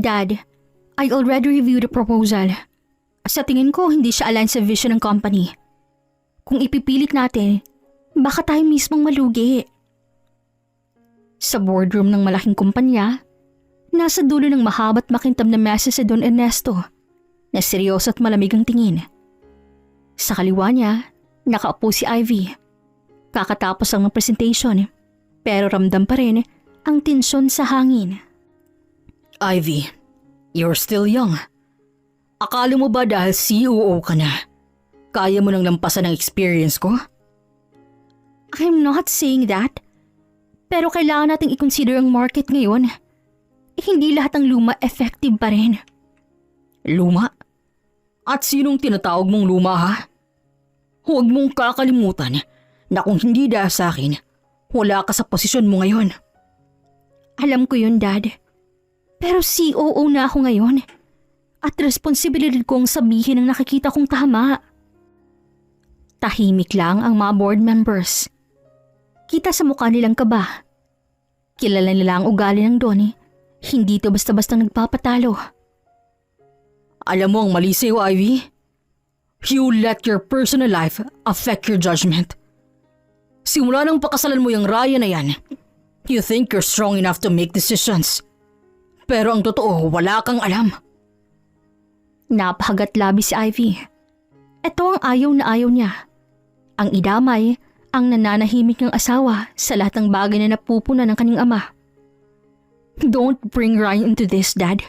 Dad, I already reviewed the proposal. Sa tingin ko, hindi siya align sa vision ng company. Kung ipipilit natin, baka tayo mismong malugi. Sa boardroom ng malaking kumpanya, nasa dulo ng mahaba't makintab na mesa si Don Ernesto na seryoso at malamig ang tingin. Sa kaliwa niya, nakaupo si Ivy. Kakatapos ang presentation, pero ramdam pa rin ang tensyon sa hangin. Ivy, you're still young. Akala mo ba dahil COO ka na, kaya mo nang lampasan ang experience ko? I'm not saying that. Pero kailangan nating i-consider ang market ngayon. Hindi lahat ng luma effective pa rin. Luma? At sinong tinatawag mong luma ha? Huwag mong kakalimutan na kung hindi dahil sa akin, wala ka sa posisyon mo ngayon. Alam ko yun, Dad. Pero COO na ako ngayon. At responsibilidad kong sabihin ang nakikita kong tama. Tahimik lang ang mga board members. Kita sa mukha nilang kaba. Kilala nila ang ugali ng Donnie. Hindi to basta-basta nagpapatalo. Alam mo ang mali sa'yo, Ivy? You let your personal life affect your judgment. Simula nang pakasalan mo yung Ryan na yan, you think you're strong enough to make decisions. Pero ang totoo, wala kang alam. Napakagat labi si Ivy. Ito ang ayaw na ayaw niya. Ang idamay ang nananahimik ng asawa sa lahat ng bagay na napupuna ng kanyang ama. Don't bring Ryan into this, Dad.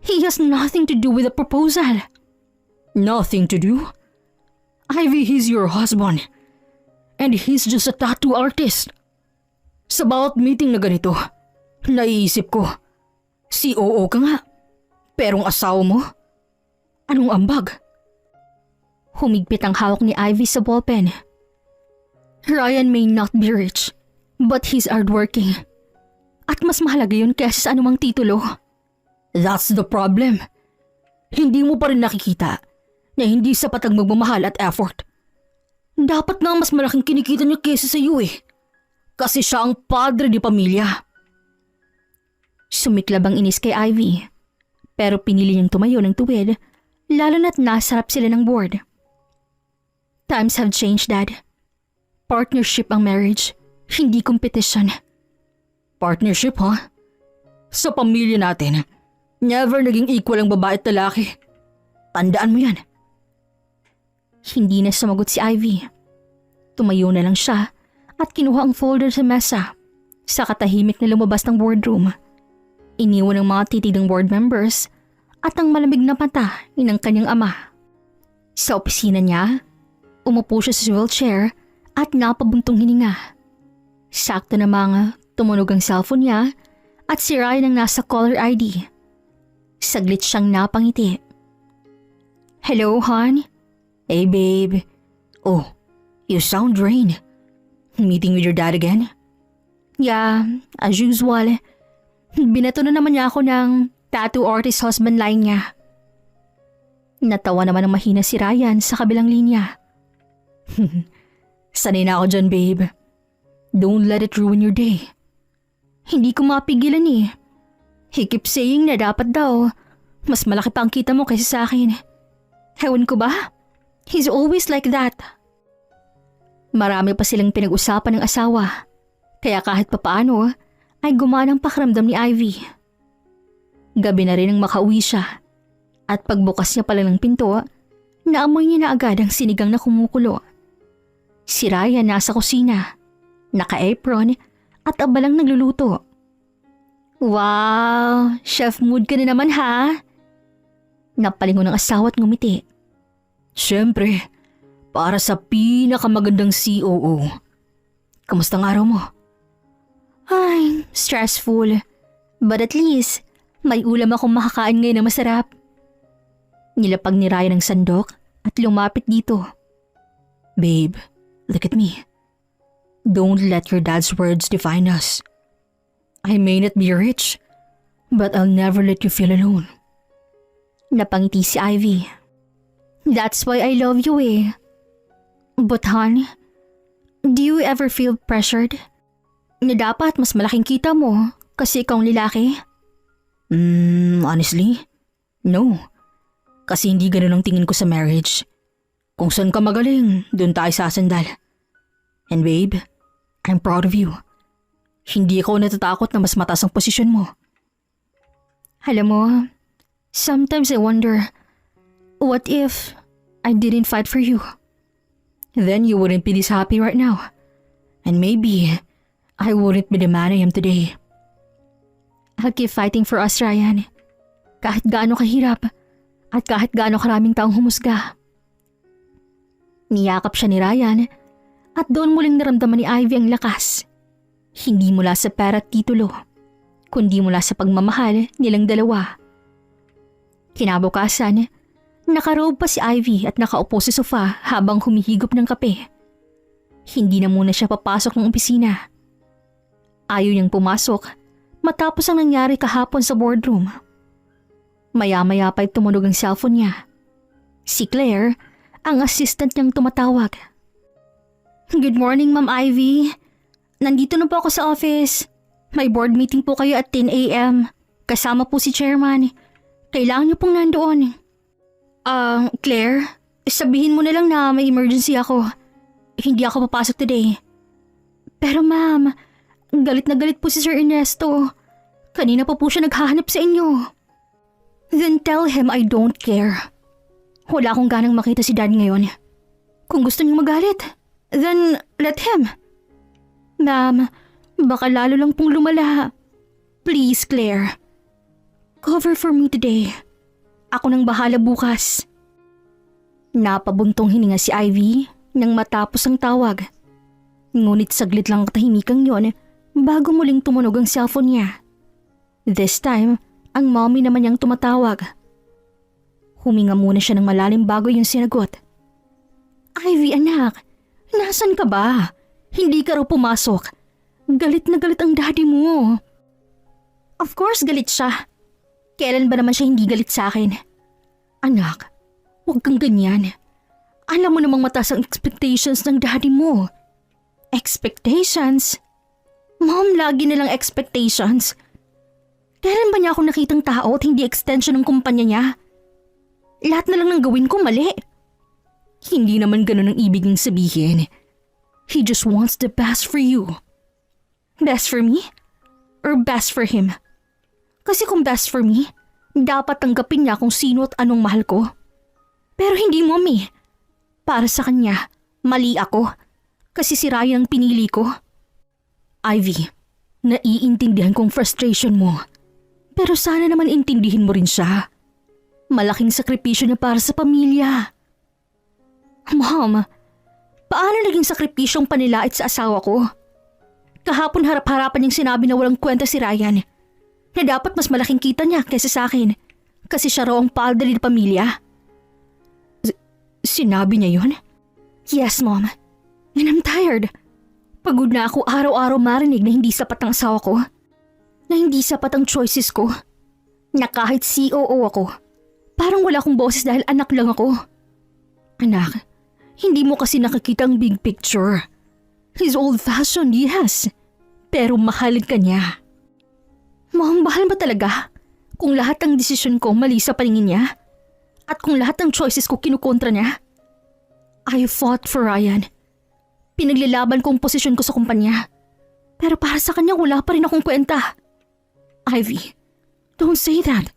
He has nothing to do with the proposal. Nothing to do? Ivy, he's your husband. And he's just a tattoo artist. Sa bawat meeting na ganito, naiisip ko, COO ka nga. Pero ang asawa mo, anong ambag? Humigpit ang hawak ni Ivy sa ballpen. Ryan may not be rich, but he's hardworking. At mas mahalaga yun kaysa sa anumang titulo. That's the problem. Hindi mo pa rin nakikita na hindi sapat ang magmamahal at effort. Dapat nga mas malaking kinikita niya kaysa sa iyo eh. Kasi siya ang padre di pamilya. Sumiklab ang inis kay Ivy. Pero pinili niyang tumayo ng tuwid, lalo na't nasarap sila ng board. Times have changed, Dad. Partnership ang marriage, hindi competition. Partnership, ha? Sa pamilya natin, never naging equal ang babae at lalaki. Tandaan mo yan. Hindi na sumagot si Ivy. Tumayo na lang siya at kinuha ang folder sa mesa. Sa katahimik na lumabas ng boardroom, iniwan ang mga titig ng board members at ang malamig na mata ng kanyang ama. Sa opisina niya, umupo siya sa wheelchair at napabuntong hininga. Sakto na mga tumunog ang cellphone niya at si Ryan ang nasa caller ID. Saglit siyang napangiti. Hello, hon? Hey, babe. Oh, you sound drained. Meeting with your dad again? Yeah, as usual. Binato na naman niya ako ng tattoo artist husband line niya. Natawa naman ng mahina si Ryan sa kabilang linya. Sanay na ako dyan, babe. Don't let it ruin your day. Hindi ko mapigilan eh. He keeps saying na dapat daw, mas malaki pa ang kita mo kaysa sa akin. Ewan ko ba? He's always like that. Marami pa silang pinag-usapan ng asawa. Kaya kahit papaano, ay gumana ang pakiramdam ni Ivy. Gabi na rin nang makauwi siya. At pagbukas niya pala ng pinto, naamoy niya na agad ang sinigang na kumukulo. Si Ryan nasa kusina, naka-apron at abalang nagluluto. Wow, chef mood ka na naman ha? Napalingon ng asawa at ngumiti. Siyempre, para sa pinakamagandang COO. Kamusta ang araw mo? Ay, stressful. But at least, may ulam akong makakain ngayon na masarap. Nilapag ni Ryan ang sandok at lumapit dito. Babe, look at me. Don't let your dad's words define us. I may not be rich, but I'll never let you feel alone. Napangiti si Ivy. That's why I love you eh. But hon, do you ever feel pressured? Na dapat mas malaking kita mo kasi ikaw ang lalaki? Honestly, no. Kasi hindi ganun ang tingin ko sa marriage. Kung saan ka magaling, dun tayo sasandal. And babe, I'm proud of you. Hindi ako natatakot na mas mataas ang posisyon mo. Alam mo, sometimes I wonder, what if I didn't fight for you? Then you wouldn't be this happy right now. And maybe, I wouldn't be the man I am today. I'll keep fighting for us, Ryan. Kahit gaano kahirap at kahit gaano karaming taong humusga. Niyakap siya ni Ryan at doon muling naramdaman ni Ivy ang lakas. Hindi mula sa pera at titulo, kundi mula sa pagmamahal nilang dalawa. Kinabukasan, nakarobe pa si Ivy at nakaupo sa sofa habang humihigop ng kape. Hindi na muna siya papasok ng opisina. Ayaw niyang pumasok matapos ang nangyari kahapon sa boardroom. Maya-maya pa'y tumunog ang cellphone niya. Si Claire, ang assistant niyang tumatawag. Good morning, Ma'am Ivy. Nandito na po ako sa office. May board meeting po kayo at 10 a.m. Kasama po si chairman. Kailangan niyo pong nandoon. Claire, sabihin mo na lang na may emergency ako. Hindi ako papasok today. Pero ma'am, galit na galit po si Sir Ernesto. Kanina pa po siya naghahanap sa inyo. Then tell him I don't care. Wala akong ganang makita si Dad ngayon. Kung gusto niyong magalit, then let him. Ma'am, baka lalo lang pong lumala. Please, Claire. Cover for me today. Ako nang bahala bukas. Napabuntong hininga si Ivy nang matapos ang tawag. Ngunit saglit lang katahimikan yon bago muling tumunog ang cellphone niya. This time, ang mommy naman niyang tumatawag. Huminga muna siya ng malalim bago yung sinagot. Ivy, anak, nasan ka ba? Hindi ka raw pumasok. Galit na galit ang daddy mo. Of course galit siya. Kailan ba naman siya hindi galit sa akin? Anak, huwag kang ganyan. Alam mo namang mataas ang expectations ng daddy mo. Expectations? Mom, lagi nilang expectations. Kailan ba niya ako nakitang tao at hindi extension ng kumpanya niya? Lahat na lang ng gawin ko mali. Hindi naman ganun ang ibig niyang sabihin. He just wants the best for you. Best for me? Or best for him? Kasi kung best for me, dapat tanggapin niya kung sino at anong mahal ko. Pero hindi, mommy. Para sa kanya, mali ako. Kasi si Ryan ang pinili ko. Ivy, naiintindihan kong frustration mo. Pero sana naman intindihin mo rin siya. Malaking sakripisyo niya para sa pamilya. Mom, paano naging sakripisyong panilait sa asawa ko? Kahapon harap-harapan niyang sinabi na walang kwenta si Ryan. Na dapat mas malaking kita niya kaysa sa akin. Kasi siya raw ang padre ng pamilya. Sinabi niya yun? Yes, Mom. And I'm tired. Pagod na ako araw-araw marinig na hindi sapat ang asawa ko. Na hindi sapat ang choices ko. Na kahit COO ako, parang wala akong boses dahil anak lang ako. Anak, hindi mo kasi nakikita ang big picture. He's old-fashioned, yes. Pero mahalin ka niya. Mom, mahal ba talaga? Kung lahat ng desisyon ko mali sa paningin niya? At kung lahat ng choices ko kinukontra niya? I fought for Ryan. Pinaglalaban ko ang posisyon ko sa kumpanya. Pero para sa kanya wala pa rin akong kwenta. Ivy, don't say that.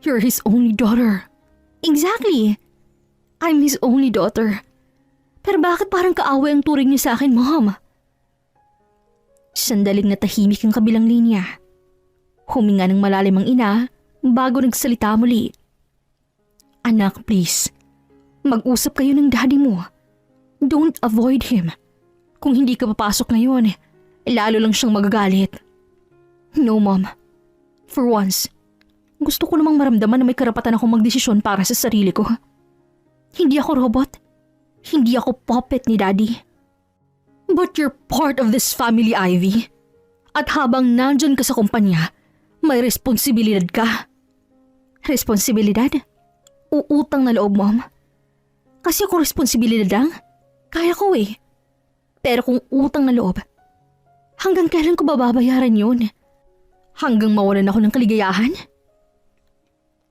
You're his only daughter. Exactly. I'm his only daughter. Pero bakit parang kaaway ang turing niyo sa akin, Mom? Sandaling natahimik ang kabilang linya. Huminga ng malalim ang ina bago nagsalita muli. Anak, please. Mag-usap kayo ng daddy mo. Don't avoid him. Kung hindi ka papasok ngayon, lalo lang siyang magagalit. No, Mom. For once, gusto ko namang maramdaman na may karapatan akong magdesisyon para sa sarili ko. Hindi ako robot. Hindi ako puppet ni Daddy. But you're part of this family, Ivy. At habang nandyan ka sa kumpanya, may responsibilidad ka. Responsibilidad? Uutang na loob, Mom. Kasi ako responsibilidad lang. Kaya ko eh. Pero kung utang na loob, hanggang kailan ko bababayaran yun? Hanggang mawalan ako ng kaligayahan?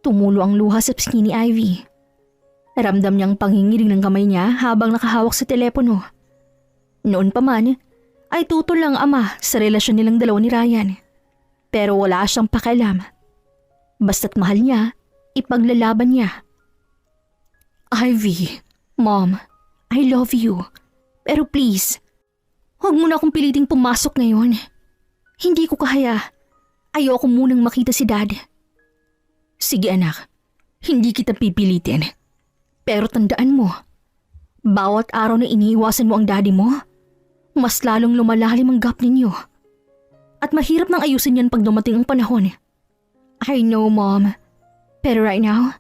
Tumulo ang luha sa pisngi ni Ivy. Ramdam niyang pangingiling ng kamay niya habang nakahawak sa telepono. Noon pa man, ay tutol lang ama sa relasyon nilang dalawa ni Ryan. Pero wala siyang pakialam. Basta't mahal niya, ipaglalaban niya. Ivy, Mom, I love you. Pero please, huwag mo na akong piliting pumasok ngayon. Hindi ko kaya. Ayoko munang makita si Dad. sige anak, hindi kita pipilitin. Pero tandaan mo, bawat araw na iniiwasan mo ang daddy mo, mas lalong lumalalim ang gap ninyo. At mahirap nang ayusin yan pag dumating ang panahon. I know, Mom. Pero right now,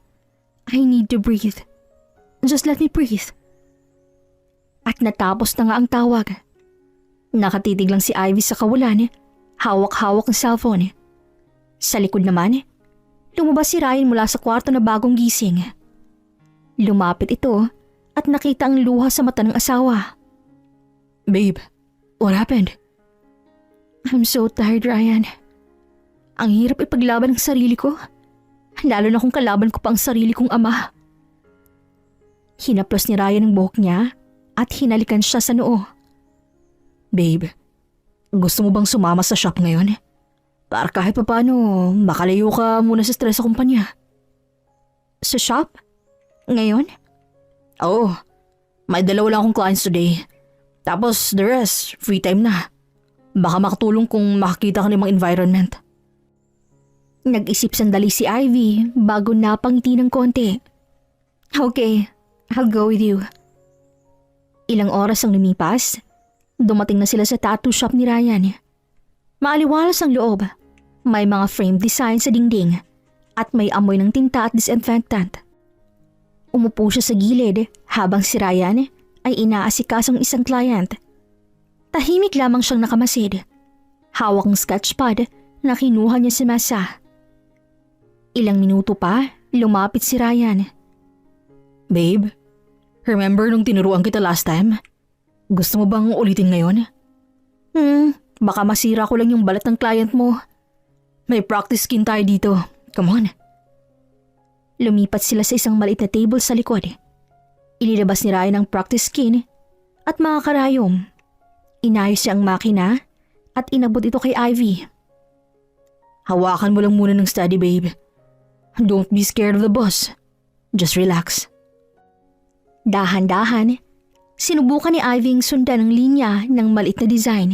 I need to breathe. Just let me breathe. At natapos na nga ang tawag. Nakatitig lang si Ivy sa kawalan, hawak-hawak ang cellphone. Sa likod naman, lumabas si Ryan mula sa kwarto na bagong gising. Lumapit ito at nakita ang luha sa mata ng asawa. Babe, what happened? I'm so tired, Ryan. Ang hirap ipaglaban ng sarili ko. Lalo na kung kalaban ko pa ang sarili kong ama. Hinaplos ni Ryan ang buhok niya at hinalikan siya sa noo. Babe, gusto mo bang sumama sa shop ngayon? Para kahit papaano, makalayo ka muna sa stress sa kumpanya. Sa shop? Ngayon? Oo, may 2 lang akong clients today. Tapos the rest, free time na. Baka makatulong kung makakita ka ng mga environment. Nag-isip sandali si Ivy bago napangiti ng konti. Okay, I'll go with you. Ilang oras ang lumipas, dumating na sila sa tattoo shop ni Ryan. Maaliwalas ang loob, may mga frame design sa dingding at may amoy ng tinta at disinfectant. Umupo siya sa gilid habang si Ryan ay inaasikasong isang client. Tahimik lamang siyang nakamasid. Hawak ng sketchpad na kinuha niya sa mesa. Ilang minuto pa, lumapit si Ryan. Babe, remember nung tinuruan kita last time? Gusto mo bang ulitin ngayon? Baka masira ko lang yung balat ng client mo. May practice skin tayo dito. Come on. Lumipat sila sa isang maliit na table sa likod. Inilabas ni Ryan ang practice skin at mga karayom. Inayos niya ang makina at inabot ito kay Ivy. Hawakan mo lang muna ng steady, babe. Don't be scared of the boss. Just relax. Dahan-dahan, sinubukan ni Ivy ang sundan ng linya ng maliit na design.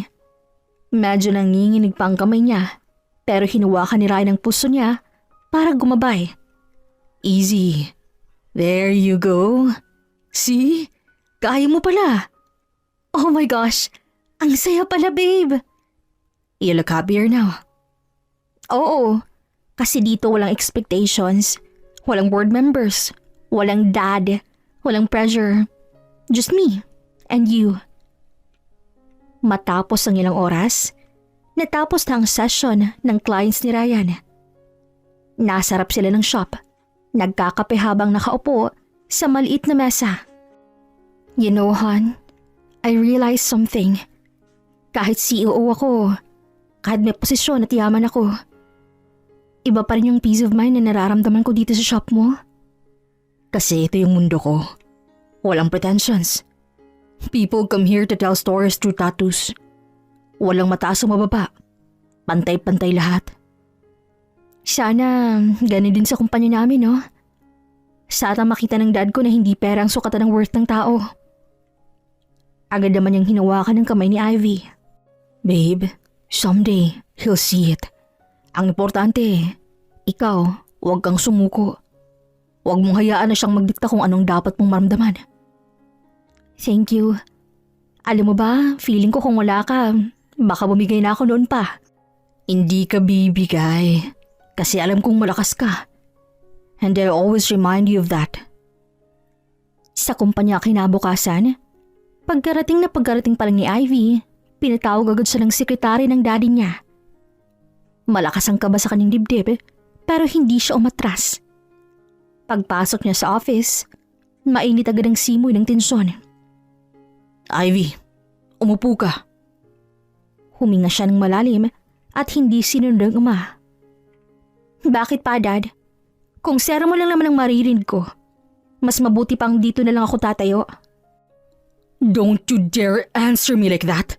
Medyo nanginginig pa ang kamay niya, pero hinuwakan ni Ryan ang puso niya para gumabay. Easy. There you go. See? Kaya mo pala. Oh my gosh, ang saya pala, babe. You look happier now. Oo, kasi dito walang expectations, walang board members, walang dad, walang pressure. Just me and you. Matapos ang ilang oras, natapos na ang session ng clients ni Ryan. Nasarap sila ng shop. Nagkakape habang nakaupo sa maliit na mesa. You know, hon, I realized something. Kahit CEO ako, kahit may posisyon at yaman ako, iba pa rin yung peace of mind na nararamdaman ko dito sa shop mo. Kasi ito yung mundo ko. Walang pretensions. People come here to tell stories through tattoos. Walang mataas o mababa. Pantay-pantay lahat. Sana ganun din sa kumpanya namin, no? Sana makita ng dad ko na hindi pera ang sukatan ng worth ng tao. Agad naman niyang hinawakan ng kamay ni Ivy. Babe, someday he'll see it. Ang importante, ikaw, huwag kang sumuko. Huwag mong hayaan na siyang magdikta kung anong dapat mong maramdaman. Thank you. Alam mo ba, feeling ko kung wala ka, baka bumigay na ako noon pa. Hindi ka bibigay. Kasi alam kong malakas ka. And I'll always remind you of that. Sa kumpanya kinabukasan, pagkarating pa lang ni Ivy, pinatawag agad siya ng sekretary ng daddy niya. Malakas ang kaba sa kanyang dibdib, pero hindi siya umatras. Pagpasok niya sa office, mainit agad ang simoy ng tensyon. Ivy, umupo ka. Huminga siya ng malalim at hindi sinunod ng ama. Bakit pa, Dad? Kung sera mo lang naman ang maririnig ko, mas mabuti pang dito na lang ako tatayo. Don't you dare answer me like that.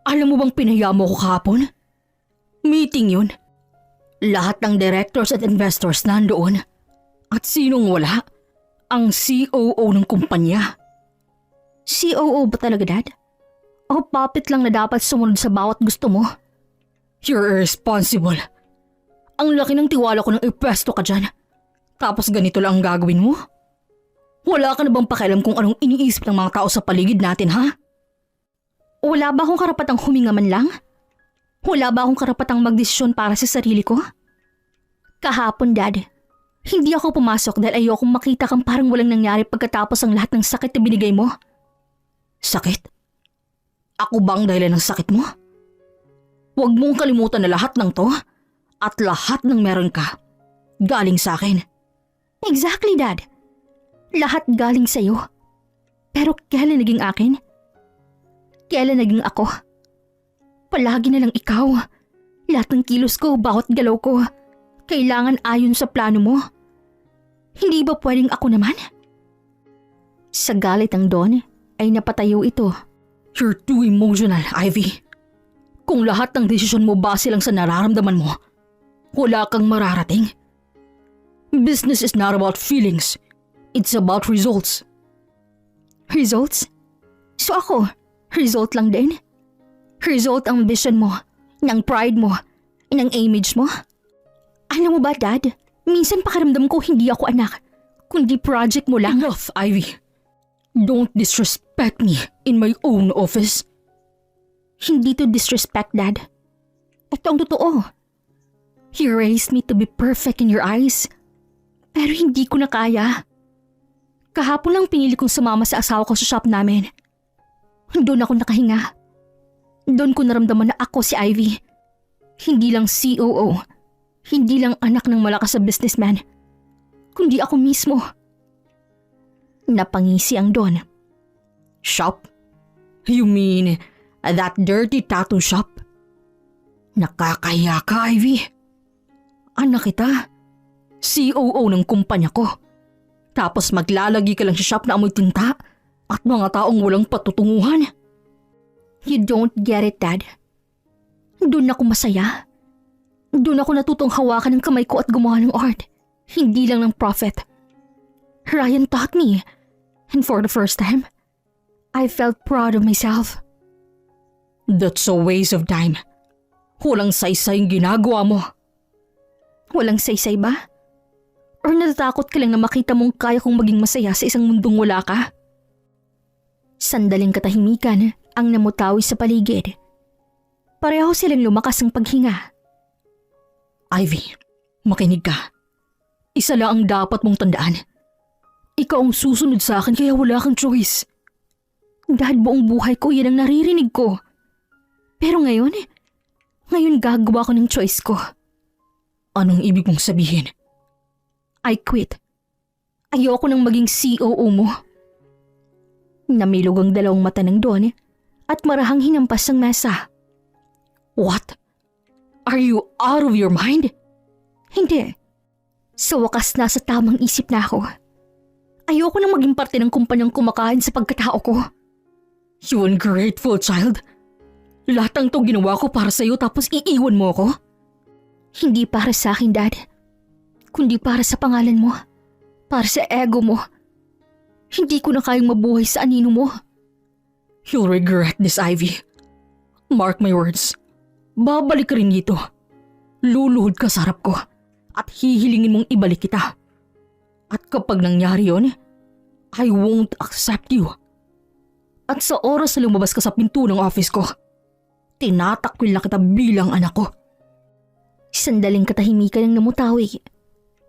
Alam mo bang pinaya mo ko kahapon? Meeting yun. Lahat ng directors at investors nandoon. At sinong wala? Ang COO ng kumpanya. COO ba talaga, Dad? O puppet lang na dapat sumunod sa bawat gusto mo? You're irresponsible. Ang laki ng tiwala ko nang ipwesto ka dyan. Tapos ganito lang ang gagawin mo? Wala ka na bang pakialam kung anong iniisip ng mga tao sa paligid natin, ha? Wala ba akong karapatang huminga man lang? Wala ba akong karapatang magdesisyon para sa sarili ko? Kahapon, Dad, hindi ako pumasok dahil ayokong makita kang parang walang nangyari pagkatapos ang lahat ng sakit na binigay mo. Sakit? Ako bang dahilan ng sakit mo? Huwag mong kalimutan na lahat ng to at lahat ng meron ka galing sa akin. Exactly, Dad. Lahat galing sa'yo. Pero kailan naging akin? Kailan naging ako? Palagi na lang ikaw. Lahat ng kilos ko, bawat galaw ko, kailangan ayon sa plano mo. Hindi ba pwedeng ako naman? Sa galit ng Don, ay napatayo ito. You're too emotional, Ivy. Kung lahat ng desisyon mo base lang sa nararamdaman mo, wala kang mararating. Business is not about feelings. It's about results. Results? So ako, result lang din? Result ang vision mo, ng pride mo, ng image mo? Alam mo ba, Dad? Minsan pakiramdam ko hindi ako anak, kundi project mo lang. Enough, Ivy. Don't disrespect me in my own office. Hindi to disrespect, Dad. Ito ang totoo. You raised me to be perfect in your eyes. Pero hindi ko na kaya. Kahapon lang pinili kong sumama sa asawa ko sa shop namin. Doon ako nakahinga. Doon ko naramdaman na ako si Ivy. Hindi lang COO. Hindi lang anak ng malakas na businessman. Kundi ako mismo. Napangisi ang Don. Shop? You mean that dirty tattoo shop? Nakakahiya ka, Ivy. Anak kita. COO ng kumpanya ko. Tapos maglalagi ka lang sa shop na amoy tinta at mga taong walang patutunguhan. You don't get it, Dad. Doon ako masaya. Doon ako natutong hawakan ng kamay ko at gumawa ng art. Hindi lang ng profit. Ryan taught me. And for the first time, I felt proud of myself. That's a waste of time. Walang saysay ginagawa mo. Walang saysay ba? Or natatakot ka lang na makita mong kaya kong maging masaya sa isang mundong wala ka? Sandaling katahimikan ang namutawi sa paligid. Pareho silang lumakas ang paghinga. Ivy, makinig ka. Isa lang ang dapat mong tandaan. Ikaw ang susunod sa akin kaya wala kang choice. Dad, buong buhay ko yan ang naririnig ko. Pero ngayon gagawa ko ng choice ko. Anong ibig mong sabihin? I quit. Ayoko nang maging COO mo. Namilog ang dalawang mata ng Don at marahang hinampas ang mesa. What? Are you out of your mind? Hindi. Sa wakas nasa tamang isip na ako. Ayoko nang maging parte ng kumpanyang kumakain sa pagkatao ko. You ungrateful child. Lahat ng to ginawa ko para sa'yo tapos iiwan mo ako? Hindi para sa akin, Dad. Kundi para sa pangalan mo. Para sa ego mo. Hindi ko na kayang mabuhay sa anino mo. You'll regret this, Ivy. Mark my words. Babalik ka rin dito. Luluhod ka sa harap ko at hihilingin mong ibalik kita. At kapag nangyari yon, I won't accept you. At sa oras na lumabas ka sa pinto ng office ko, tinatakwil na kita bilang anak ko. Sandaling katahimikan ang namutawi.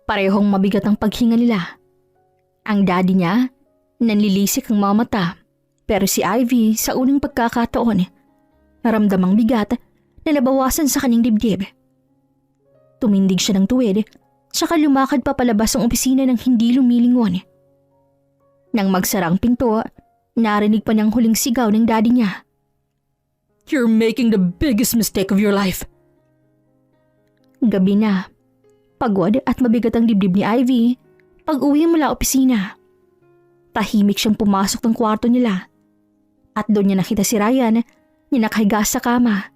Parehong mabigat ang paghinga nila. Ang daddy niya, nanlilisik ang mga mata. Pero si Ivy sa unang pagkakataon, naramdamang bigat na nabawasan sa kanyang dibdib. Tumindig siya ng tuwid, tsaka lumakad papalabas ang opisina ng hindi lumilingon. Nang magsara ang pinto, narinig pa niyang huling sigaw ng daddy niya. You're making the biggest mistake of your life. Gabi na. Pagod at mabigat ang dibdib ni Ivy pag uwi mula opisina. Tahimik siyang pumasok ng kwarto nila. At doon niya nakita si Ryan na nakahiga sa kama.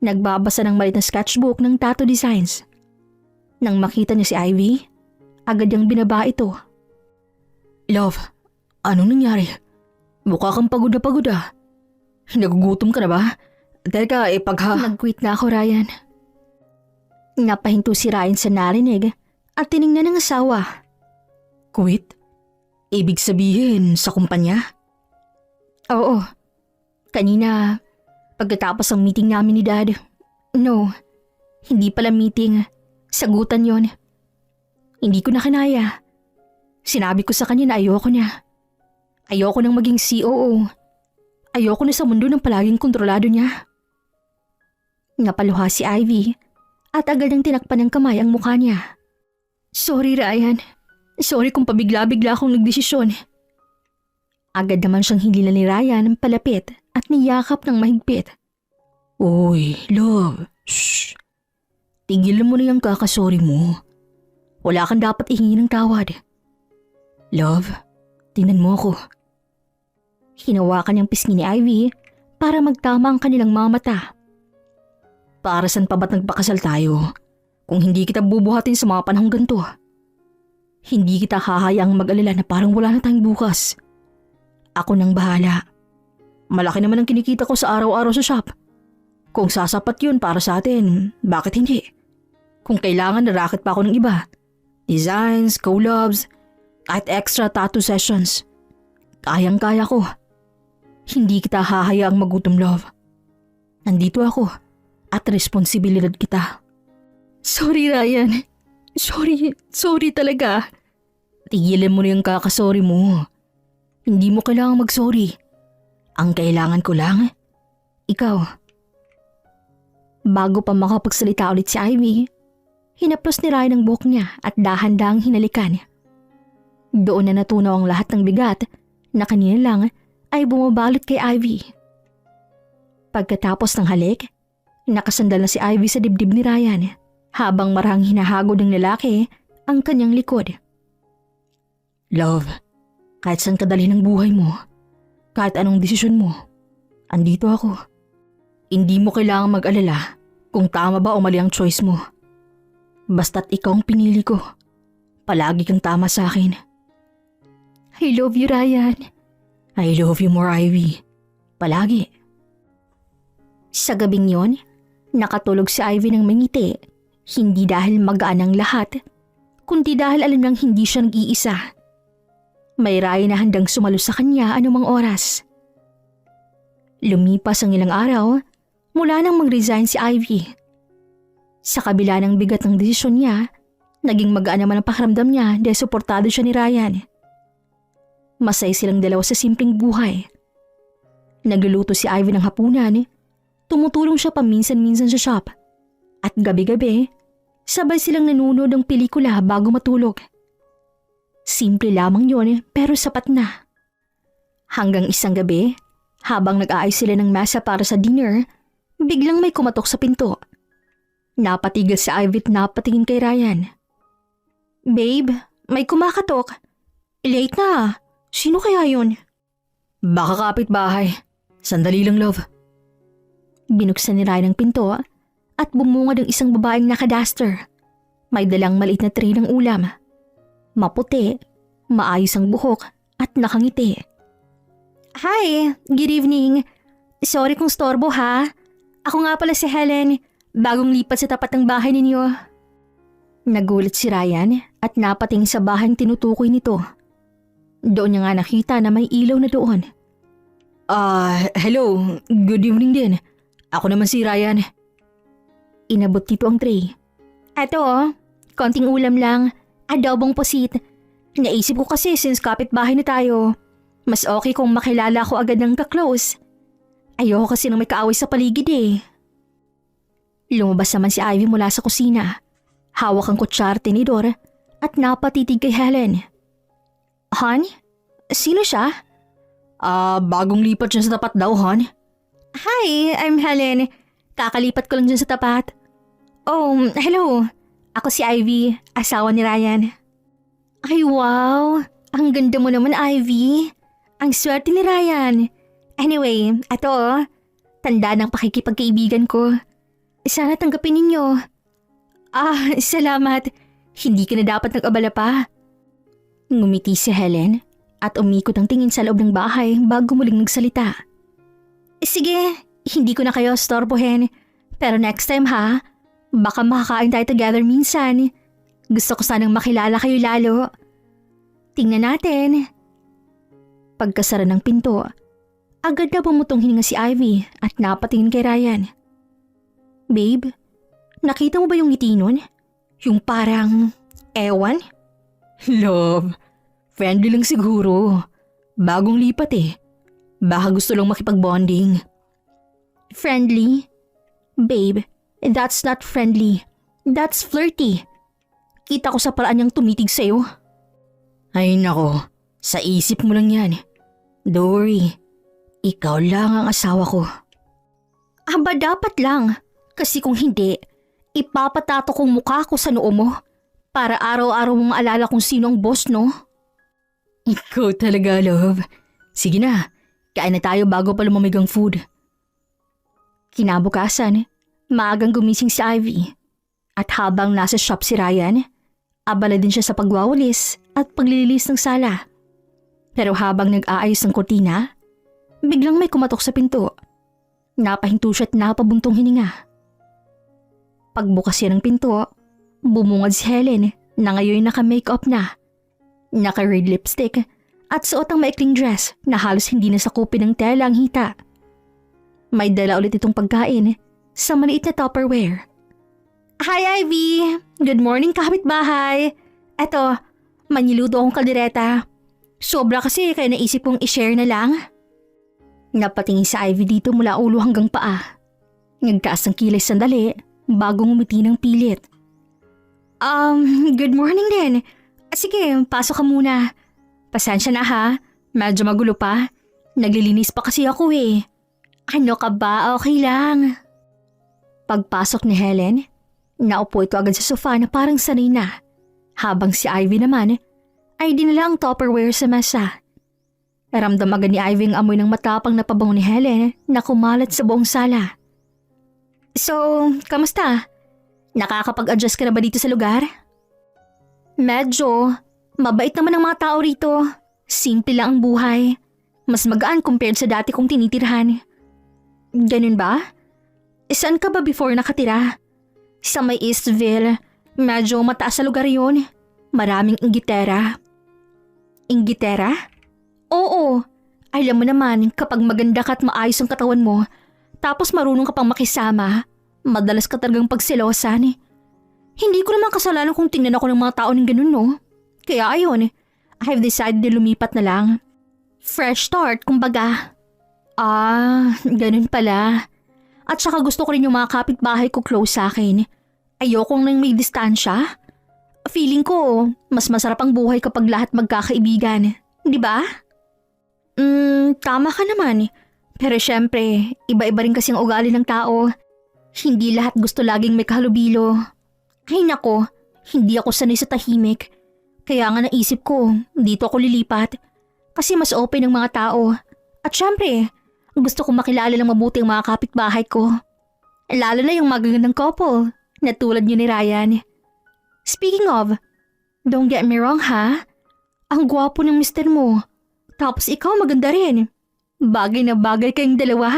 Nagbabasa ng maliit na sketchbook ng tattoo designs. Nang makita niya si Ivy, agad niyang binaba ito. Love, anong nangyari? Mukha kang pagod na pagod ah. Nagugutom ka na ba? Teka, Nag-quit na ako, Ryan. Napahinto si Ryan sa narinig at tiningnan ng asawa. Quit? Ibig sabihin sa kumpanya? Oo. Kanina, pagkatapos ng meeting namin ni Dad. No, hindi pala meeting. Sagutan yon. Hindi ko na kinaya. Sinabi ko sa kanya na ayoko na. Ayoko nang maging COO. Ayoko na sa mundo ng palaging kontrolado niya. Napaluha si Ivy at agad nang tinakpan ng kamay ang mukha niya. Sorry, Ryan. Sorry kung pabigla-bigla akong nagdesisyon. Agad naman siyang hinila ni Ryan palapit at niyakap ng mahigpit. Uy, love. Shh. Tigilan mo na yung kakasorry mo. Wala kang dapat ihingi ng tawad. Love, tingnan mo ako. Hinawakan niyang pisngi ni Ivy para magtama ang kanilang mga mata. Para saan pa ba't nagpakasal tayo kung hindi kita bubuhatin sa mga panahong ganito? Hindi kita hahayaang mag-alala na parang wala na tayong bukas. Ako nang bahala. Malaki naman ang kinikita ko sa araw-araw sa shop. Kung sasapat yun para sa atin, bakit hindi? Kung kailangan na racket pa ako ng iba. Designs, collabs, kahit extra tattoo sessions. Kayang-kaya ko. Hindi kita hahayaang magutom, love. Nandito ako at responsibilidad kita. Sorry, Ryan. Sorry talaga. Tigilan mo na yung kakasorry mo. Hindi mo kailangang mag-sorry. Ang kailangan ko lang, ikaw. Bago pa makapagsalita ulit si Ivy, hinaplos ni Ryan ang buhok niya at dahan-dahang hinalikan. Doon na natunaw ang lahat ng bigat na kanina lang ay bumabalot kay Ivy. Pagkatapos ng halik, nakasandal na si Ivy sa dibdib ni Ryan habang marahang hinahagod ng lalaki ang kanyang likod. Love, kahit saan kadalhin ang buhay mo, kahit anong desisyon mo, andito ako. Hindi mo kailangang mag-alala kung tama ba o mali ang choice mo. Basta't ikaw ang pinili ko, palagi kang tama sa akin. I love you, Ryan. I love you more, Ivy. Palagi. Sa gabing yon, nakatulog si Ivy ng mangiti, hindi dahil magaan ang lahat, kundi dahil alam nang hindi siya nag-iisa. May Ryan na handang sumalo sa kanya anumang oras. Lumipas ang ilang araw mula nang mag-resign si Ivy. Sa kabila ng bigat ng desisyon niya, naging magaan naman ang pakiramdam niya dahil suportado siya ni Ryan. Masaya silang dalawa sa simpleng buhay. Nagluluto si Ivy ng hapunan, tumutulong siya paminsan-minsan sa shop, at gabi-gabi, sabay silang nanonood ng pelikula bago matulog. Simple lamang yon pero sapat na. Hanggang isang gabi, habang nag-aayos sila ng mesa para sa dinner, biglang may kumatok sa pinto. Napatigil si Ivy at napatingin kay Ryan. Babe, may kumakatok. Late na. Sino kaya yun? Baka kapitbahay. Sandali lang, love. Binuksan ni Ryan ang pinto at bumungad ang isang babaeng nakaduster. May dalang maliit na tray ng ulam. Maputi, maayos ang buhok at nakangiti. Hi, good evening. Sorry kung storbo ha. Ako nga pala si Helen, bagong lipat sa tapat ng bahay ninyo. Nagulat si Ryan at napating sa bahang tinutukoy nito. Doon niya nga nakita na may ilaw na doon. Hello, good evening din. Ako naman si Ryan. Inabot dito ang tray. Eto, konting ulam lang, adobong pusit. Naisip ko kasi since kapitbahay na tayo, mas okay kung makilala ko agad ng ka-close. Ayoko kasi nang may kaaway sa paligid eh. Lumabas naman si Ivy mula sa kusina. Hawak ang kutsara, tinidor at napatitig kay Helen. Han? Sino siya? Bagong lipat siya sa tapat daw, hon. Hi, I'm Helen. Kakalipat ko lang dyan sa tapat. Oh, hello. Ako si Ivy, asawa ni Ryan. Ay wow, ang ganda mo naman Ivy. Ang swerte ni Ryan. Anyway, eto tanda ng pakikipagkaibigan ko. Sana tanggapin ninyo. Salamat. Hindi ka na dapat nag-abala pa. Ngumiti si Helen at umikot ang tingin sa loob ng bahay bago muling nagsalita. Sige, hindi ko na kayo storbohin. Pero next time ha, baka makakain tayo together minsan. Gusto ko sanang makilala kayo lalo. Tingnan natin. Pagkasara ng pinto, agad na bumutong hininga si Ivy at napatingin kay Ryan. Babe, nakita mo ba yung ngiti nun? Yung parang, ewan? Love, friendly lang siguro. Bagong lipat eh. Baka gusto lang makipag-bonding. Friendly? Babe, that's not friendly. That's flirty. Kita ko sa paraan niyang tumitig sa'yo. Ay nako, sa isip mo lang yan. Don't worry, ikaw lang ang asawa ko. Aba dapat lang. Kasi kung hindi, ipapatato kong mukha ko sa noo mo. Para araw-araw mong maalala kung sino ang boss, no? Ikaw talaga, love. Sige na, kain na tayo bago pa lumamig ang food. Kinabukasan, maagang gumising si Ivy. At habang nasa shop si Ryan, abala din siya sa pagwawalis at paglililis ng sala. Pero habang nag-aayos ng kortina, biglang may kumatok sa pinto. Napahinto siya at napabuntong hininga. Pagbukas siya ng pinto, bumungad si Helen na ngayon naka-makeup na. Naka-red lipstick at suot ang maikling dress na halos hindi nasakupin ng tela ang hita. May dala ulit itong pagkain sa maliit na Tupperware. Hi Ivy! Good morning kapitbahay! Eto, maniluto akong kaldereta. Sobra kasi kaya naisip kong i-share na lang. Napatingin si Ivy dito mula ulo hanggang paa. Nagtaas ang kilay sandali bago ngumiti ng pilit. Good morning din. Sige, pasok ka muna. Pasensya na ha, medyo magulo pa. Naglilinis pa kasi ako eh. Ano ka ba? Okay lang. Pagpasok ni Helen, naupo ito agad sa sofa na parang sanay na. Habang si Ivy naman ay dinala ang Tupperware sa mesa. Ramdam agad ni Ivy ang amoy ng matapang na pabango ni Helen na kumalat sa buong sala. So, kamusta? Nakakapag-adjust ka na ba dito sa lugar? Medyo. Mabait naman ang mga tao rito. Simple lang ang buhay. Mas magaan compared sa dati kong tinitirhan. Ganun ba? Saan ka ba before nakatira? Sa may Eastville. Medyo mataas sa lugar yun. Maraming inggitera. Inggitera? Oo. Alam mo naman, kapag maganda ka at maayos ang katawan mo, tapos marunong ka pang makisama, madalas ka talagang pagselosan. Hindi ko naman kasalanan kung tingnan ako ng mga tao ng ganun, no? Kaya ayun, I've decided na lumipat na lang. Fresh start, kumbaga. Ganun pala. At saka gusto ko rin yung mga kapitbahay ko close sa akin. Ayokong nang may distansya. Feeling ko, mas masarap ang buhay kapag lahat magkakaibigan. Di ba? Tama ka naman. Pero syempre, iba-iba rin kasi ang ugali ng tao. Hindi lahat gusto laging may kahalubilo. Ay nako, hindi ako sanay sa tahimik. Kaya nga naisip ko, dito ako lilipat. Kasi mas open ang mga tao. At syempre, gusto kong makilala ng mabuti ang mga kapitbahay ko. Lalo na yung magagandang couple, na tulad niyo ni Ryan. Speaking of, don't get me wrong ha. Ang gwapo ng mister mo. Tapos ikaw maganda rin. Bagay na bagay kayong dalawa.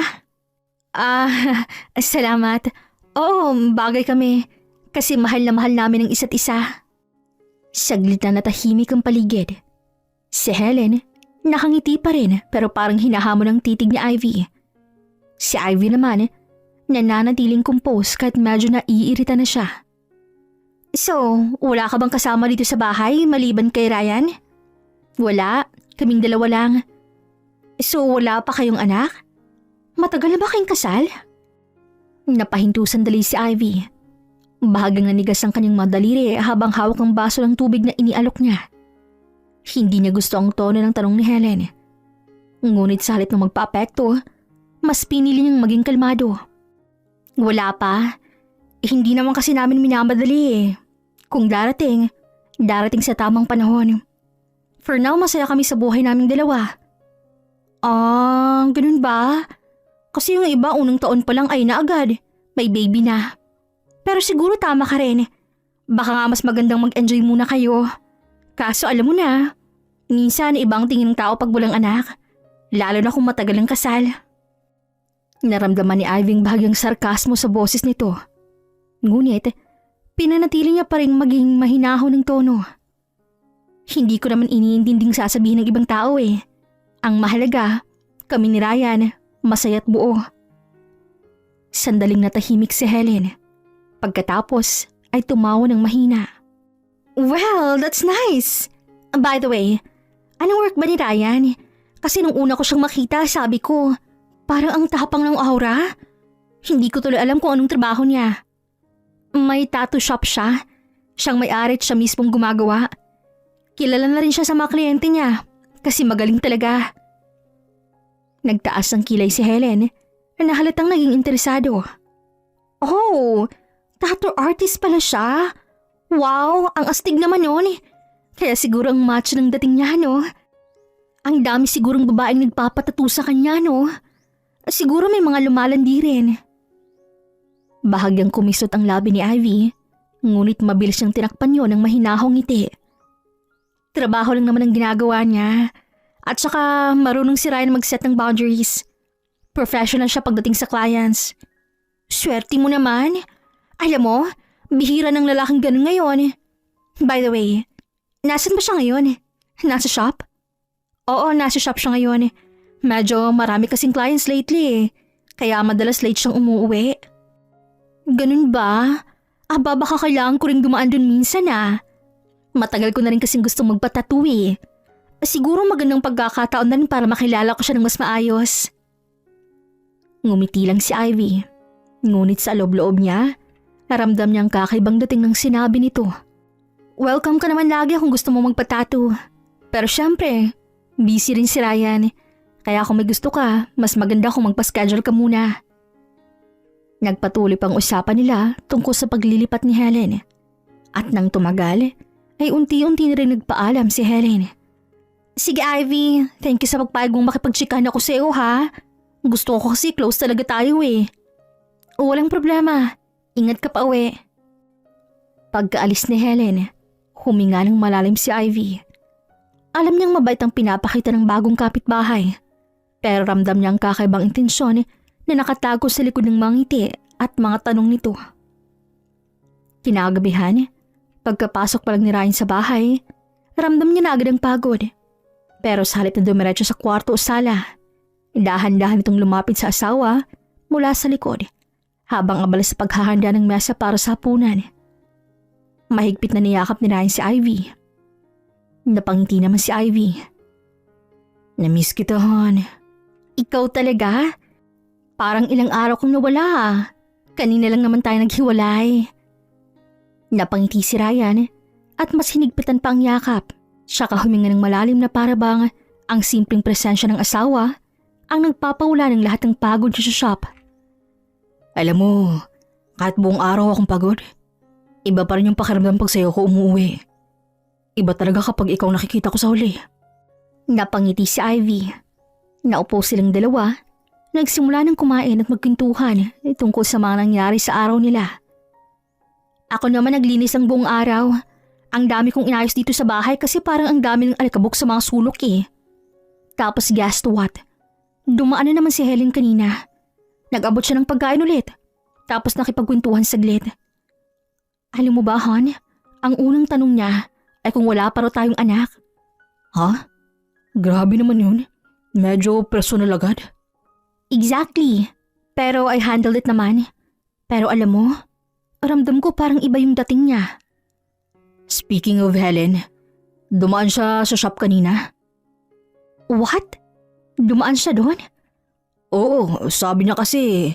Salamat. Oo, bagay kami. Kasi mahal na mahal namin ang isa't isa. Saglit na natahimik ang paligid. Si Helen, nakangiti pa rin pero parang hinahamon ang titig ni Ivy. Si Ivy naman, nananatiling compose kahit medyo naiirita na siya. So, wala ka bang kasama dito sa bahay maliban kay Ryan? Wala, kaming dalawa lang. So, wala pa kayong anak? Matagal na ba kayong kasal? Napahinto sandali si Ivy. Bahagang nanigas ang kanyang mga daliri habang hawak ang baso ng tubig na inialok niya. Hindi niya gusto ang tono ng tanong ni Helen. Ngunit sa halip na magpa-apekto, mas pinili niyang maging kalmado. Wala pa. Hindi naman kasi namin minamadali eh. Kung darating sa tamang panahon. For now, masaya kami sa buhay naming dalawa. Ganun ba? Kasi yung iba unang taon pa lang ay na agad. May baby na. Pero siguro tama ka rin. Baka nga mas magandang mag-enjoy muna kayo. Kaso alam mo na, minsan ibang tingin ng tao pag walang anak. Lalo na kung matagal ang kasal. Naramdaman ni Ivy ang bahagyang sarkasmo sa boses nito. Ngunit, pinanatili niya pa rin maging mahinahon ng tono. Hindi ko naman iniintinding sasabihin ng ibang tao eh. Ang mahalaga, kami ni Ryan, masaya't buo. Sandaling natahimik si Helen. Pagkatapos ay tumawa ng mahina. Well, that's nice. By the way, anong work ba ni Ryan? Kasi nung una ko siyang makita, sabi ko, parang ang tapang ng aura. Hindi ko tuloy alam kung anong trabaho niya. May tattoo shop siya. Siyang may-ari at siya mismong gumagawa. Kilala na rin siya sa mga kliyente niya kasi magaling talaga. Nagtaas ang kilay si Helen na halatang naging interesado. Oh, tattoo artist pala siya. Wow, ang astig naman nun. Kaya siguro ang macho ng dating niya, no? Ang dami sigurong babaeng nagpapatattoo sa kanya, no? Siguro may mga lumalandi rin. Bahagyang kumisot ang labi ni Ivy, ngunit mabilis niyang tinakpan yon ng mahinahong ngiti. Trabaho lang naman ang ginagawa niya, at saka marunong si Ryan mag-set ng boundaries. Professional siya pagdating sa clients. Swerte mo naman. Alam mo, bihira ng lalaking ganun ngayon. By the way, nasan ba siya ngayon? Nasa shop? Oo, nasa shop siya ngayon. Medyo marami kasing clients lately kaya madalas late siyang umuwi. Ganun ba? Baka kailangan ko rin dumaan dun minsan Matagal ko na rin kasing gustong magpatattoo eh. Siguro magandang pagkakataon na rin para makilala ko siya ng mas maayos. Ngumiti lang si Ivy. Ngunit sa loob-loob niya, naramdam niyang kakaibang dating ng sinabi nito. Welcome ka naman lagi kung gusto mo magpatattoo. Pero syempre, busy rin si Ryan. Kaya kung may gusto ka, mas maganda kung magpa-schedule ka muna. Nagpatuloy pang usapan nila tungkol sa paglilipat ni Helen. At nang tumagal, ay unti-unti na rin nagpaalam si Helen. Sige Ivy, thank you sa pagpayag mong makipagtsikahan ako sa iyo ha. Gusto ko kasi close talaga tayo eh. Walang problema, ingat ka pa uwi. Pagkaalis ni Helen, huminga ng malalim si Ivy. Alam niyang mabait ang pinapakita ng bagong kapitbahay. Pero ramdam niya ang kakaibang intensyon na nakatago sa likod ng mga ngiti at mga tanong nito. Kinagabihan, pagkapasok pa lang ni Ryan sa bahay, ramdam niya na agad ang pagod. Pero sa halip na dumiretso sa kwarto o sala, dahan-dahan itong lumapit sa asawa mula sa likod habang abala sa paghahanda ng mesa para sa hapunan. Mahigpit na niyakap ni Ryan si Ivy. Napangiti naman si Ivy. Namiss kita, hon. Ikaw talaga? Parang ilang araw kong nawala Kanina lang naman tayo naghiwalay. Napangiti si Ryan at mas hinigpitan pa ang yakap. Saka huminga ng malalim na para bang ang simpleng presensya ng asawa ang nagpapawala ng lahat ng pagod sa shop. Alam mo, kahit buong araw akong pagod, iba pa rin yung pakiramdam pag sa'yo ko umuwi. Iba talaga kapag ikaw nakikita ko sa huli. Napangiti si Ivy. Naupo silang dalawa, nagsimula ng kumain at magkwentuhan tungkol sa mga nangyari sa araw nila. Ako naman naglinis ang buong araw. Ang dami kong inayos dito sa bahay kasi parang ang dami ng alikabok sa mga sulok eh. Tapos guess what? Dumaan na naman si Helen kanina. Nag-abot siya ng pagkain ulit. Tapos nakipagkwentuhan saglit. Alam mo ba, hon? Ang unang tanong niya ay kung wala pa raw tayong anak. Ha? Grabe naman yun. Medyo personal agad. Exactly. Pero I handled it naman. Pero alam mo, ramdam ko parang iba yung dating niya. Speaking of Helen, dumaan siya sa shop kanina. What? Dumaan siya doon? Oo, sabi niya kasi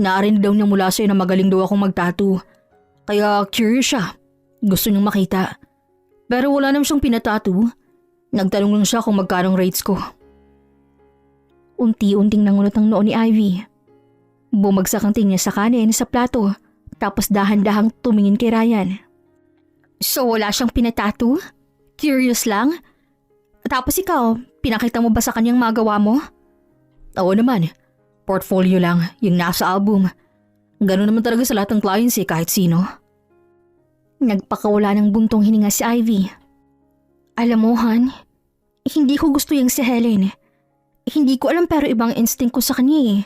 narinig daw niya mula sa'yo na magaling daw akong mag-tattoo. Kaya curious siya. Gusto niyang makita. Pero wala naman siyang pinatattoo. Nagtanong lang siya kung magkano rates ko. Unti-unting nangunot ang noo ni Ivy. Bumagsak ang tingin niya sa kanin sa plato Tapos dahan-dahang tumingin kay Ryan. So wala siyang pinatato? Curious lang? Tapos ikaw, pinakita mo ba sa kanyang magawa mo? Oo naman, portfolio lang, yung nasa album. Ganun naman talaga sa lahat ng clients kahit sino. Nagpakawala ng buntong hininga si Ivy. Alam mo, Han, hindi ko gusto yung si Helen. Hindi ko alam pero ibang instinct ko sa kanya.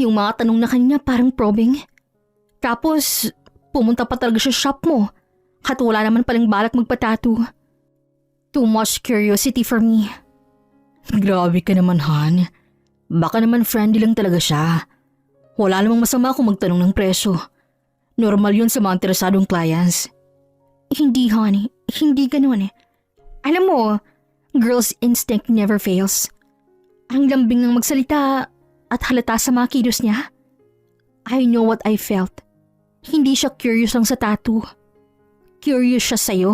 Yung mga tanong na kanya parang probing. Tapos, pumunta pa talaga siya sa shop mo. At wala naman palang balak magpatato. Too much curiosity for me. Grabe ka naman, Han. Baka naman friendly lang talaga siya. Wala namang masama kung magtanong ng presyo. Normal yun sa mga interesadong clients. Hindi, honey. Hindi ganun. Alam mo, girl's instinct never fails. Ang lambing ng magsalita at halata sa mga kilos niya. I know what I felt. Hindi siya curious lang sa tattoo. Curious siya sa'yo.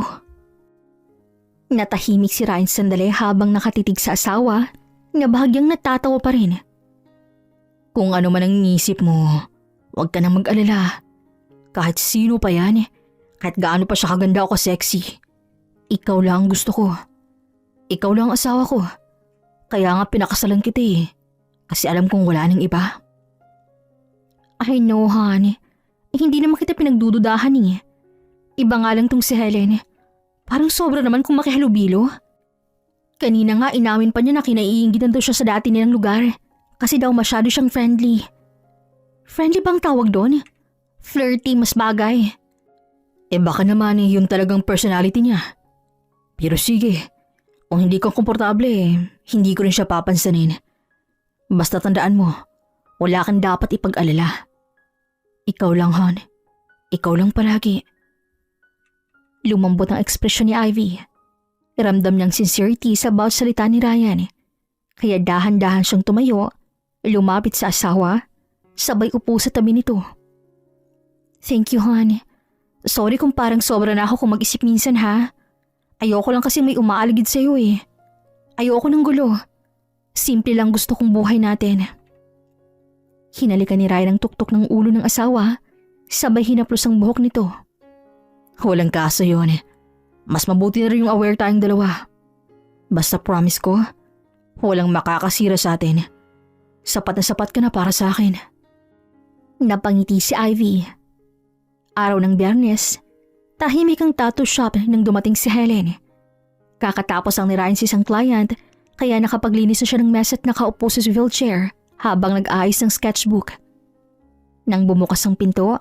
Natahimik si Ryan sandali habang nakatitig sa asawa na bahagyang natatawa pa rin. Kung ano man ang inisip mo, huwag ka nang mag-alala. Kahit sino pa yan, kahit gaano pa siya kaganda o ka-sexy. Ikaw lang ang gusto ko. Ikaw lang ang asawa ko. Kaya nga pinakasalan kita kasi alam kong wala nang iba. I know, honey. Hindi naman kita pinagdududahan Iba nga lang tong si Helen. Parang sobra naman kung makihalubilo. Kanina nga inamin pa niya na kinaiingitan daw siya sa dati nilang lugar. Kasi daw masyado siyang friendly. Friendly bang tawag doon? Flirty mas bagay. Baka naman yun talagang personality niya. Pero sige, kung hindi ka komportable hindi ko rin siya papansanin. Basta tandaan mo, wala kang dapat ipag-alala. Ikaw lang, Han. Ikaw lang palagi. Lumambot ang ekspresyon ni Ivy. Ramdam niyang sincerity sa bawat salita ni Ryan. Kaya dahan-dahan siyang tumayo, lumapit sa asawa, sabay upo sa tabi nito. Thank you, hon. Sorry kung parang sobra na ako kung mag-isip minsan ha. Ayoko lang kasi may umaaligid sa'yo Ayoko ng gulo. Simple lang gusto kong buhay natin. Hinalikan ni Ryan ang tuktok ng ulo ng asawa, sabay hinaplos ang buhok nito. Walang kaso yun. Mas mabuti na rin yung aware tayong dalawa. Basta promise ko, walang makakasira sa atin. Sapat na sapat ka na para sa akin. Napangiti si Ivy. Araw ng Biyernes, tahimik ang tattoo shop nang dumating si Helen. Kakatapos ang nirain sa isang client, kaya nakapaglinis na siya ng mess at nakaupo sa wheelchair habang nag-aayos ng sketchbook. Nang bumukas ang pinto,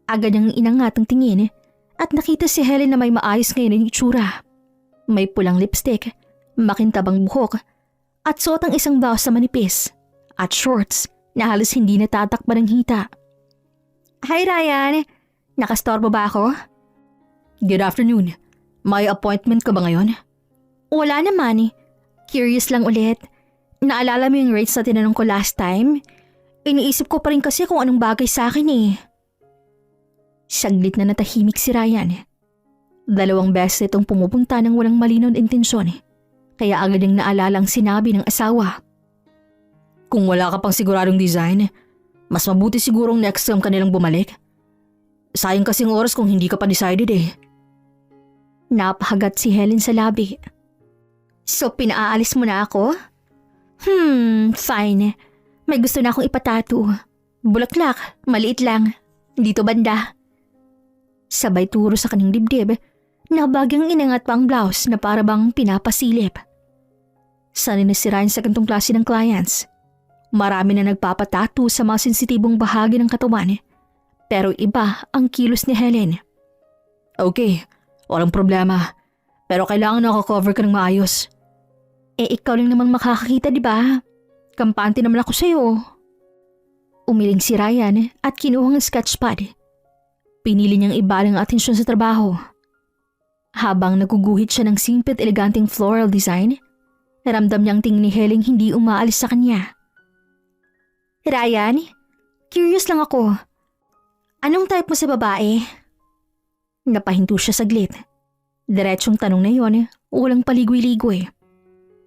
agad niyang inangat ang tingin at nakita si Helen na may maayos ngayon ang itsura. May pulang lipstick, makintabang buhok, at suot ang isang blouse na manipis at shorts na halos hindi natatakpan ng hita. Hi Ryan! Nakastorbo ba ako? Good afternoon. May appointment ka ba ngayon? Wala naman Curious lang ulit. Naalala mo yung rates na tinanong ko last time? Iniisip ko pa rin kasi kung anong bagay sa akin Saglit na natahimik si Ryan. 2 beses itong pumupunta ng walang malinaw na intensyon. Kaya agad niyang naalala ang sinabi ng asawa. Kung wala ka pang siguradong design, mas mabuti sigurong next time ka nilang bumalik. Sayang kasing oras kung hindi ka pa decided Napahagat si Helen sa labi. So pinaalis mo na ako? Fine. May gusto na akong ipatato. Bulaklak, maliit lang. Dito banda. Sabay turo sa kanyang dibdib na bagyang inangat pa ang blouse na para bang pinapasilip. Sanay na si Ryan sa gantong klase ng clients. Marami na nagpapatato sa mga sensitibong bahagi ng katawan. Pero iba ang kilos ni Helen. Okay, walang problema. Pero kailangan naka-cover ka ng maayos. Ikaw lang naman makakakita, di ba? Kampante naman ako sa'yo. Umiling si Ryan at kinuha ang sketchpad. Pinili niyang ibalang atensyon sa trabaho. Habang naguguhit siya ng simple at eleganteng floral design, naramdam niyang tingin ni Helen hindi umaalis sa kanya. Ryan, curious lang ako. Anong type mo sa babae? Napahinto siya saglit. Diretsong tanong na yon, walang paligoy-ligoy.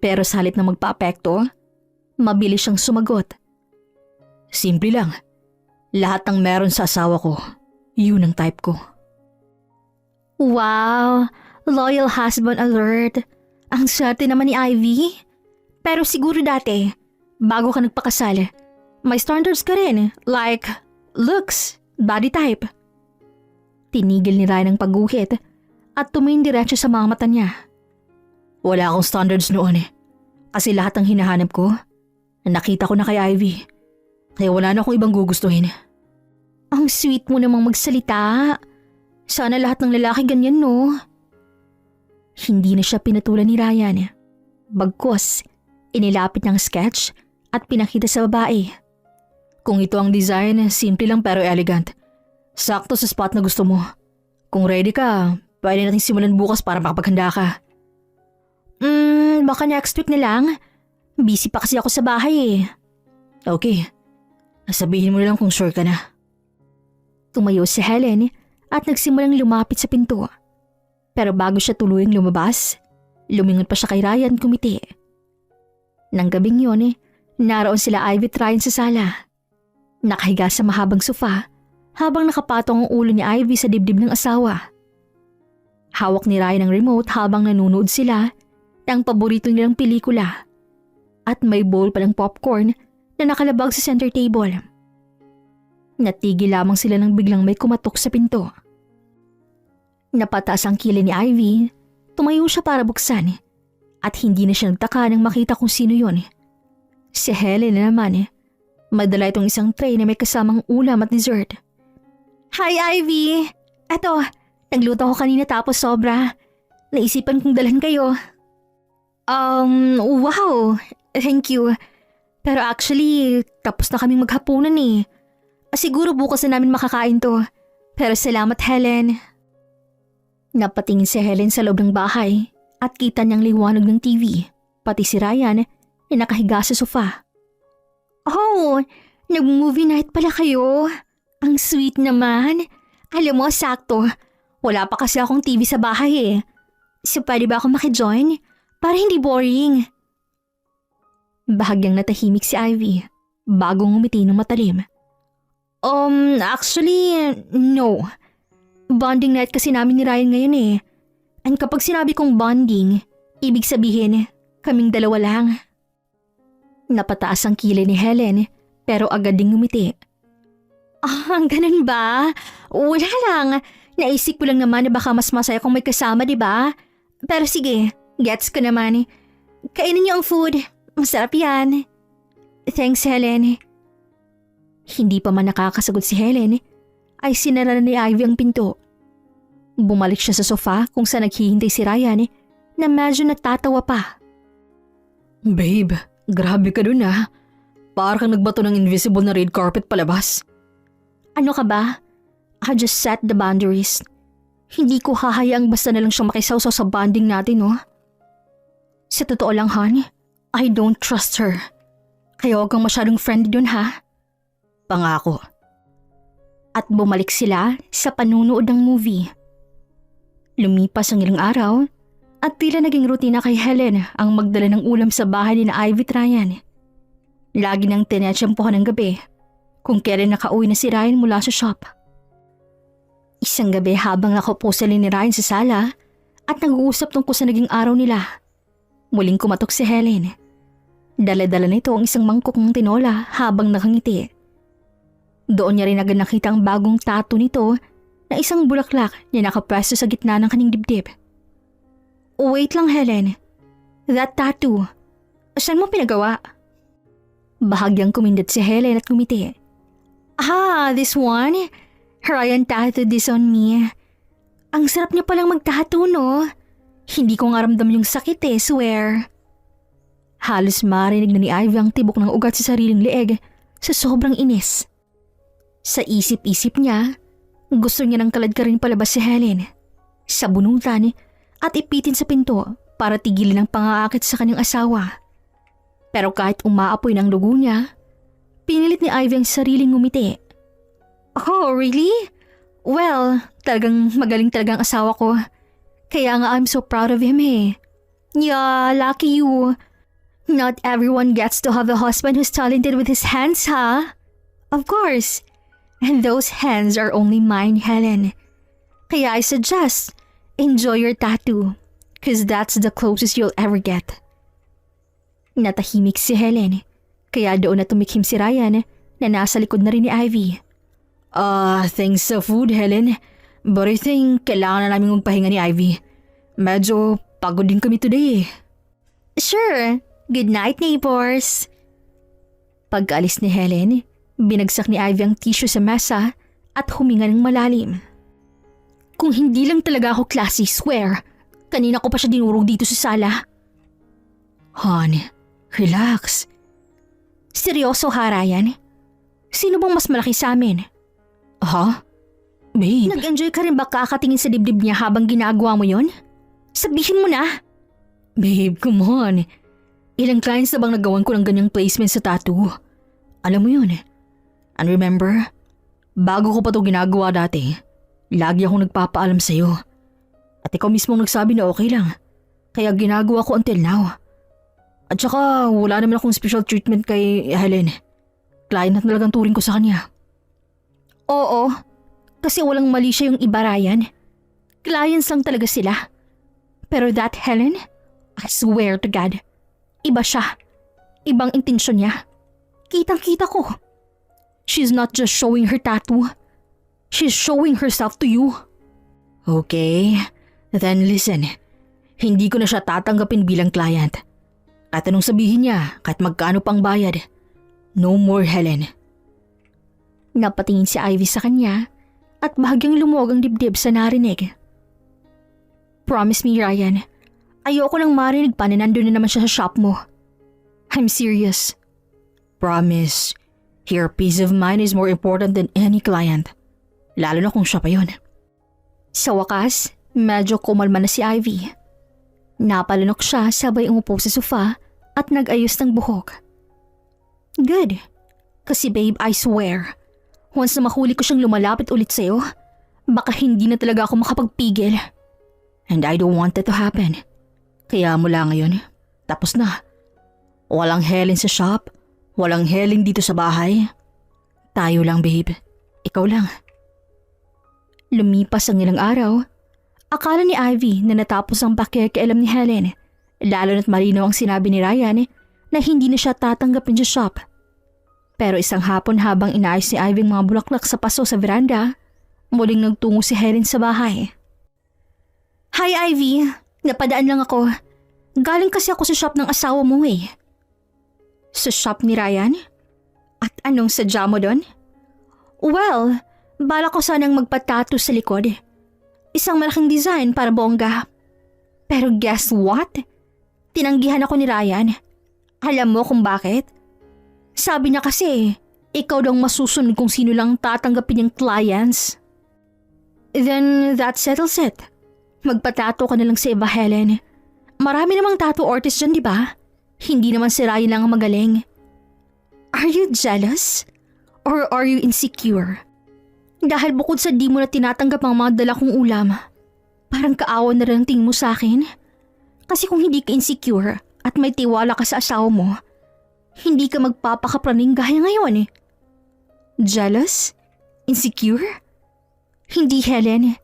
Pero sa halip na magpa-apekto, mabilis siyang sumagot. Simple lang. Lahat ng meron sa asawa ko. Yun ang type ko. Wow, loyal husband alert. Ang swerte naman ni Ivy. Pero siguro dati, bago ka nagpakasal, may standards ka rin, like looks, body type. Tinigil ni Ryan ang pagguhit at tumingin diretso sa mga mata niya. Wala akong standards noon kasi lahat ng hinahanap ko, nakita ko na kay Ivy. Kaya wala na akong ibang gugustuhin. Ang sweet mo namang magsalita. Sana lahat ng lalaki ganyan, no? Hindi na siya pinatulan ni Ryan. Bagkus, inilapit niyang sketch at pinakita sa babae. Kung ito ang design, simple lang pero elegant. Sakto sa spot na gusto mo. Kung ready ka, pwede nating simulan bukas para makapaghanda ka. Baka next week na lang. Busy pa kasi ako sa bahay eh. Okay. Sabihin mo na lang kung sure ka na. Tumayo si Helen at nagsimulang lumapit sa pinto. Pero bago siya tuluyang lumabas, lumingon pa siya kay Ryan kumiti. Nang gabing yun, naroon sila Ivy at Ryan sa sala. Nakahiga sa mahabang sofa habang nakapatong ang ulo ni Ivy sa dibdib ng asawa. Hawak ni Ryan ang remote habang nanonood sila ng paborito nilang pelikula. At may bowl pa ng popcorn na nakalabag sa center table. Natigil lamang sila nang biglang may kumatok sa pinto. Napataas ang kilay ni Ivy, tumayo siya para buksan at hindi na siya nagtaka nang makita kung sino yon. Si Helen na naman, madala itong isang tray na may kasamang ulam at dessert. Hi Ivy! Eto, nagluto ko kanina tapos sobra. Naisipan kong dalhan kayo. Wow! Thank you. Pero actually, tapos na kaming maghapunan eh. Siguro bukas na namin makakain to. Pero salamat Helen. Napatingin si Helen sa loob ng bahay at kita niyang liwanag ng TV. Pati si Ryan na nakahiga sa sofa. Oh, nag-movie night pala kayo. Ang sweet naman. Alam mo, sakto. Wala pa kasi akong TV sa bahay eh. So pwede ba ako makijoin? Para hindi boring. Bahagyang natahimik si Ivy. Bagong ngumiti ng matalim. Actually, no. Bonding night kasi namin ni Ryan ngayon eh. And kapag sinabi kong bonding, ibig sabihin, kaming dalawa lang. Napataas ang kilay ni Helen, pero agad ding ngumiti. Ganun ba? Wala lang. Naisip ko lang naman na baka mas masaya kung may kasama, di ba? Pero sige, gets ko naman. Kainin niyo ang food. Masarap yan. Thanks, Helen. Hindi pa man nakakasagot si Helen, ay sinara ni Ivy ang pinto. Bumalik siya sa sofa kung saan naghihintay si Ryan na medyo natatawa pa. Babe, grabe ka dun ah. Para kang nagbato ng invisible na red carpet palabas. Ano ka ba? I just set the boundaries. Hindi ko hahayaang basta na lang siyang makisawsaw sa bonding natin, no? Sa totoo lang, hon, I don't trust her. Kaya huwag kang masyadong friendly dun, ha? Pangako. At bumalik sila sa panunood ng movie. Lumipas ang ilang araw at tila naging rutina kay Helen ang magdala ng ulam sa bahay ni Ivy at Ryan. Lagi nang tinetsyempohan ng gabi kung kailan nakauwi na si Ryan mula sa shop. Isang gabi habang nakaupo sila ni Ryan sa sala at nag-uusap tungkol sa naging araw nila, muling kumatok si Helen. Dala-dala nito ang isang mangkok ng tinola habang nakangiti. Doon niya rin agad nakita ang bagong tattoo nito na isang bulaklak na nakapwesto sa gitna ng kanyang dibdib. Wait lang Helen, that tattoo, saan mo pinagawa? Bahagyang kumindat si Helen at kumiti. This one? Ryan tattooed this on me. Ang sarap niya palang mag-tattoo, no? Hindi ko nga ramdam yung sakit swear. Halos marinig na ni Ivy ang tibok ng ugat sa sariling leeg sa sobrang inis. Sa isip-isip niya, gusto niya ng kalad ka rin palabas si Helen. Sabunutan at ipitin sa pinto para tigilin ang pangaakit sa kanyang asawa. Pero kahit umaapoy ng dugo niya, pinilit ni Ivy ang sariling ngumiti. Oh, really? Well, talagang magaling talagang asawa ko. Kaya nga I'm so proud of him eh. Yeah, lucky you. Not everyone gets to have a husband who's talented with his hands, ha? Of course. And those hands are only mine, Helen. Kaya I suggest, enjoy your tattoo. Cause that's the closest you'll ever get. Natahimik si Helen. Kaya doon na tumikhim si Ryan na nasa likod na rin ni Ivy. Thanks sa food, Helen. But I think kailangan na namin magpahinga ni Ivy. Medyo pagod din kami today eh. Sure. Good night, neighbors. Pag-alis ni Helen, binagsak ni Ivy ang tissue sa mesa at huminga ng malalim. Kung hindi lang talaga ako classy, swear, kanina ko pa siya dinurog dito sa sala. Hon, relax. Seryoso ha, Ryan? Sino bang mas malaki sa amin? Ha? Babe? Nag-enjoy ka rin ba kakatingin sa dibdib niya habang ginagawa mo yon? Sabihin mo na. Babe, come on. Ilang clients na bang nagawan ko ng ganyang placement sa tattoo? Alam mo yun. And remember, bago ko pa to ginagawa dati, lagi akong nagpapaalam sa'yo. At ikaw mismong nagsabi na okay lang. Kaya ginagawa ko until now. At saka wala naman akong special treatment kay Helen. Client na talagang turing ko sa kanya. Oo, kasi walang mali siya yung iba, Ryan. Clients lang talaga sila. Pero that Helen, I swear to God, iba siya. Ibang intensyon niya. Kitang-kita ko. She's not just showing her tattoo. She's showing herself to you. Okay, then listen. Hindi ko na siya tatanggapin bilang client. At anong sabihin niya kahit magkano pang bayad. No more, Helen. Napatingin si Ivy sa kanya at bahagyang lumuwag ang dibdib sa narinig. Promise me, Ryan. Ayoko nang marinig pa na nandun na naman siya sa shop mo. I'm serious. Promise. Your peace of mind is more important than any client. Lalo na kung siya pa yun. Sa wakas, medyo kumalma na si Ivy. Napalunok siya sabay umupo sa sofa at nag-ayos ng buhok. Good. Kasi babe, I swear, once na mahuli ko siyang lumalapit ulit sa'yo, baka hindi na talaga ako makapagpigil. And I don't want that to happen. Kaya mula ngayon, tapos na. Walang Helen sa shop, walang Helen dito sa bahay. Tayo lang, babe. Ikaw lang. Lumipas ang ilang araw. Akala ni Ivy na natapos ang pakikialam ni Helen, lalo na't malinaw ang sinabi ni Ryan na hindi na siya tatanggapin sa shop. Pero isang hapon habang inaayos ni Ivy ang mga bulaklak sa paso sa veranda, muling nagtungo si Helen sa bahay. Hi Ivy, napadaan lang ako. Galing kasi ako sa shop ng asawa mo eh. Sa shop ni Ryan? At anong sadya mo doon? Well, bala ko sanang magpatato sa likod. Isang malaking design para bongga. Pero guess what? Tinanggihan ako ni Ryan. Alam mo kung bakit? Sabi niya kasi, ikaw daw masusunod kung sino lang tatanggapin yung clients. Then that settles it. Magpatato ka na lang sa iba, Helen. Marami namang tattoo artist dyan, di ba? Hindi naman si Ryan lang ang magaling. Are you jealous? Or are you insecure? Dahil bukod sa di mo na tinatanggap ang mga dala kong ulam, parang kaawa na rin ang tingin mo sa akin. Kasi kung hindi ka insecure at may tiwala ka sa asawa mo, hindi ka magpapakapraning gaya ngayon eh. Jealous? Insecure? Hindi, Helen.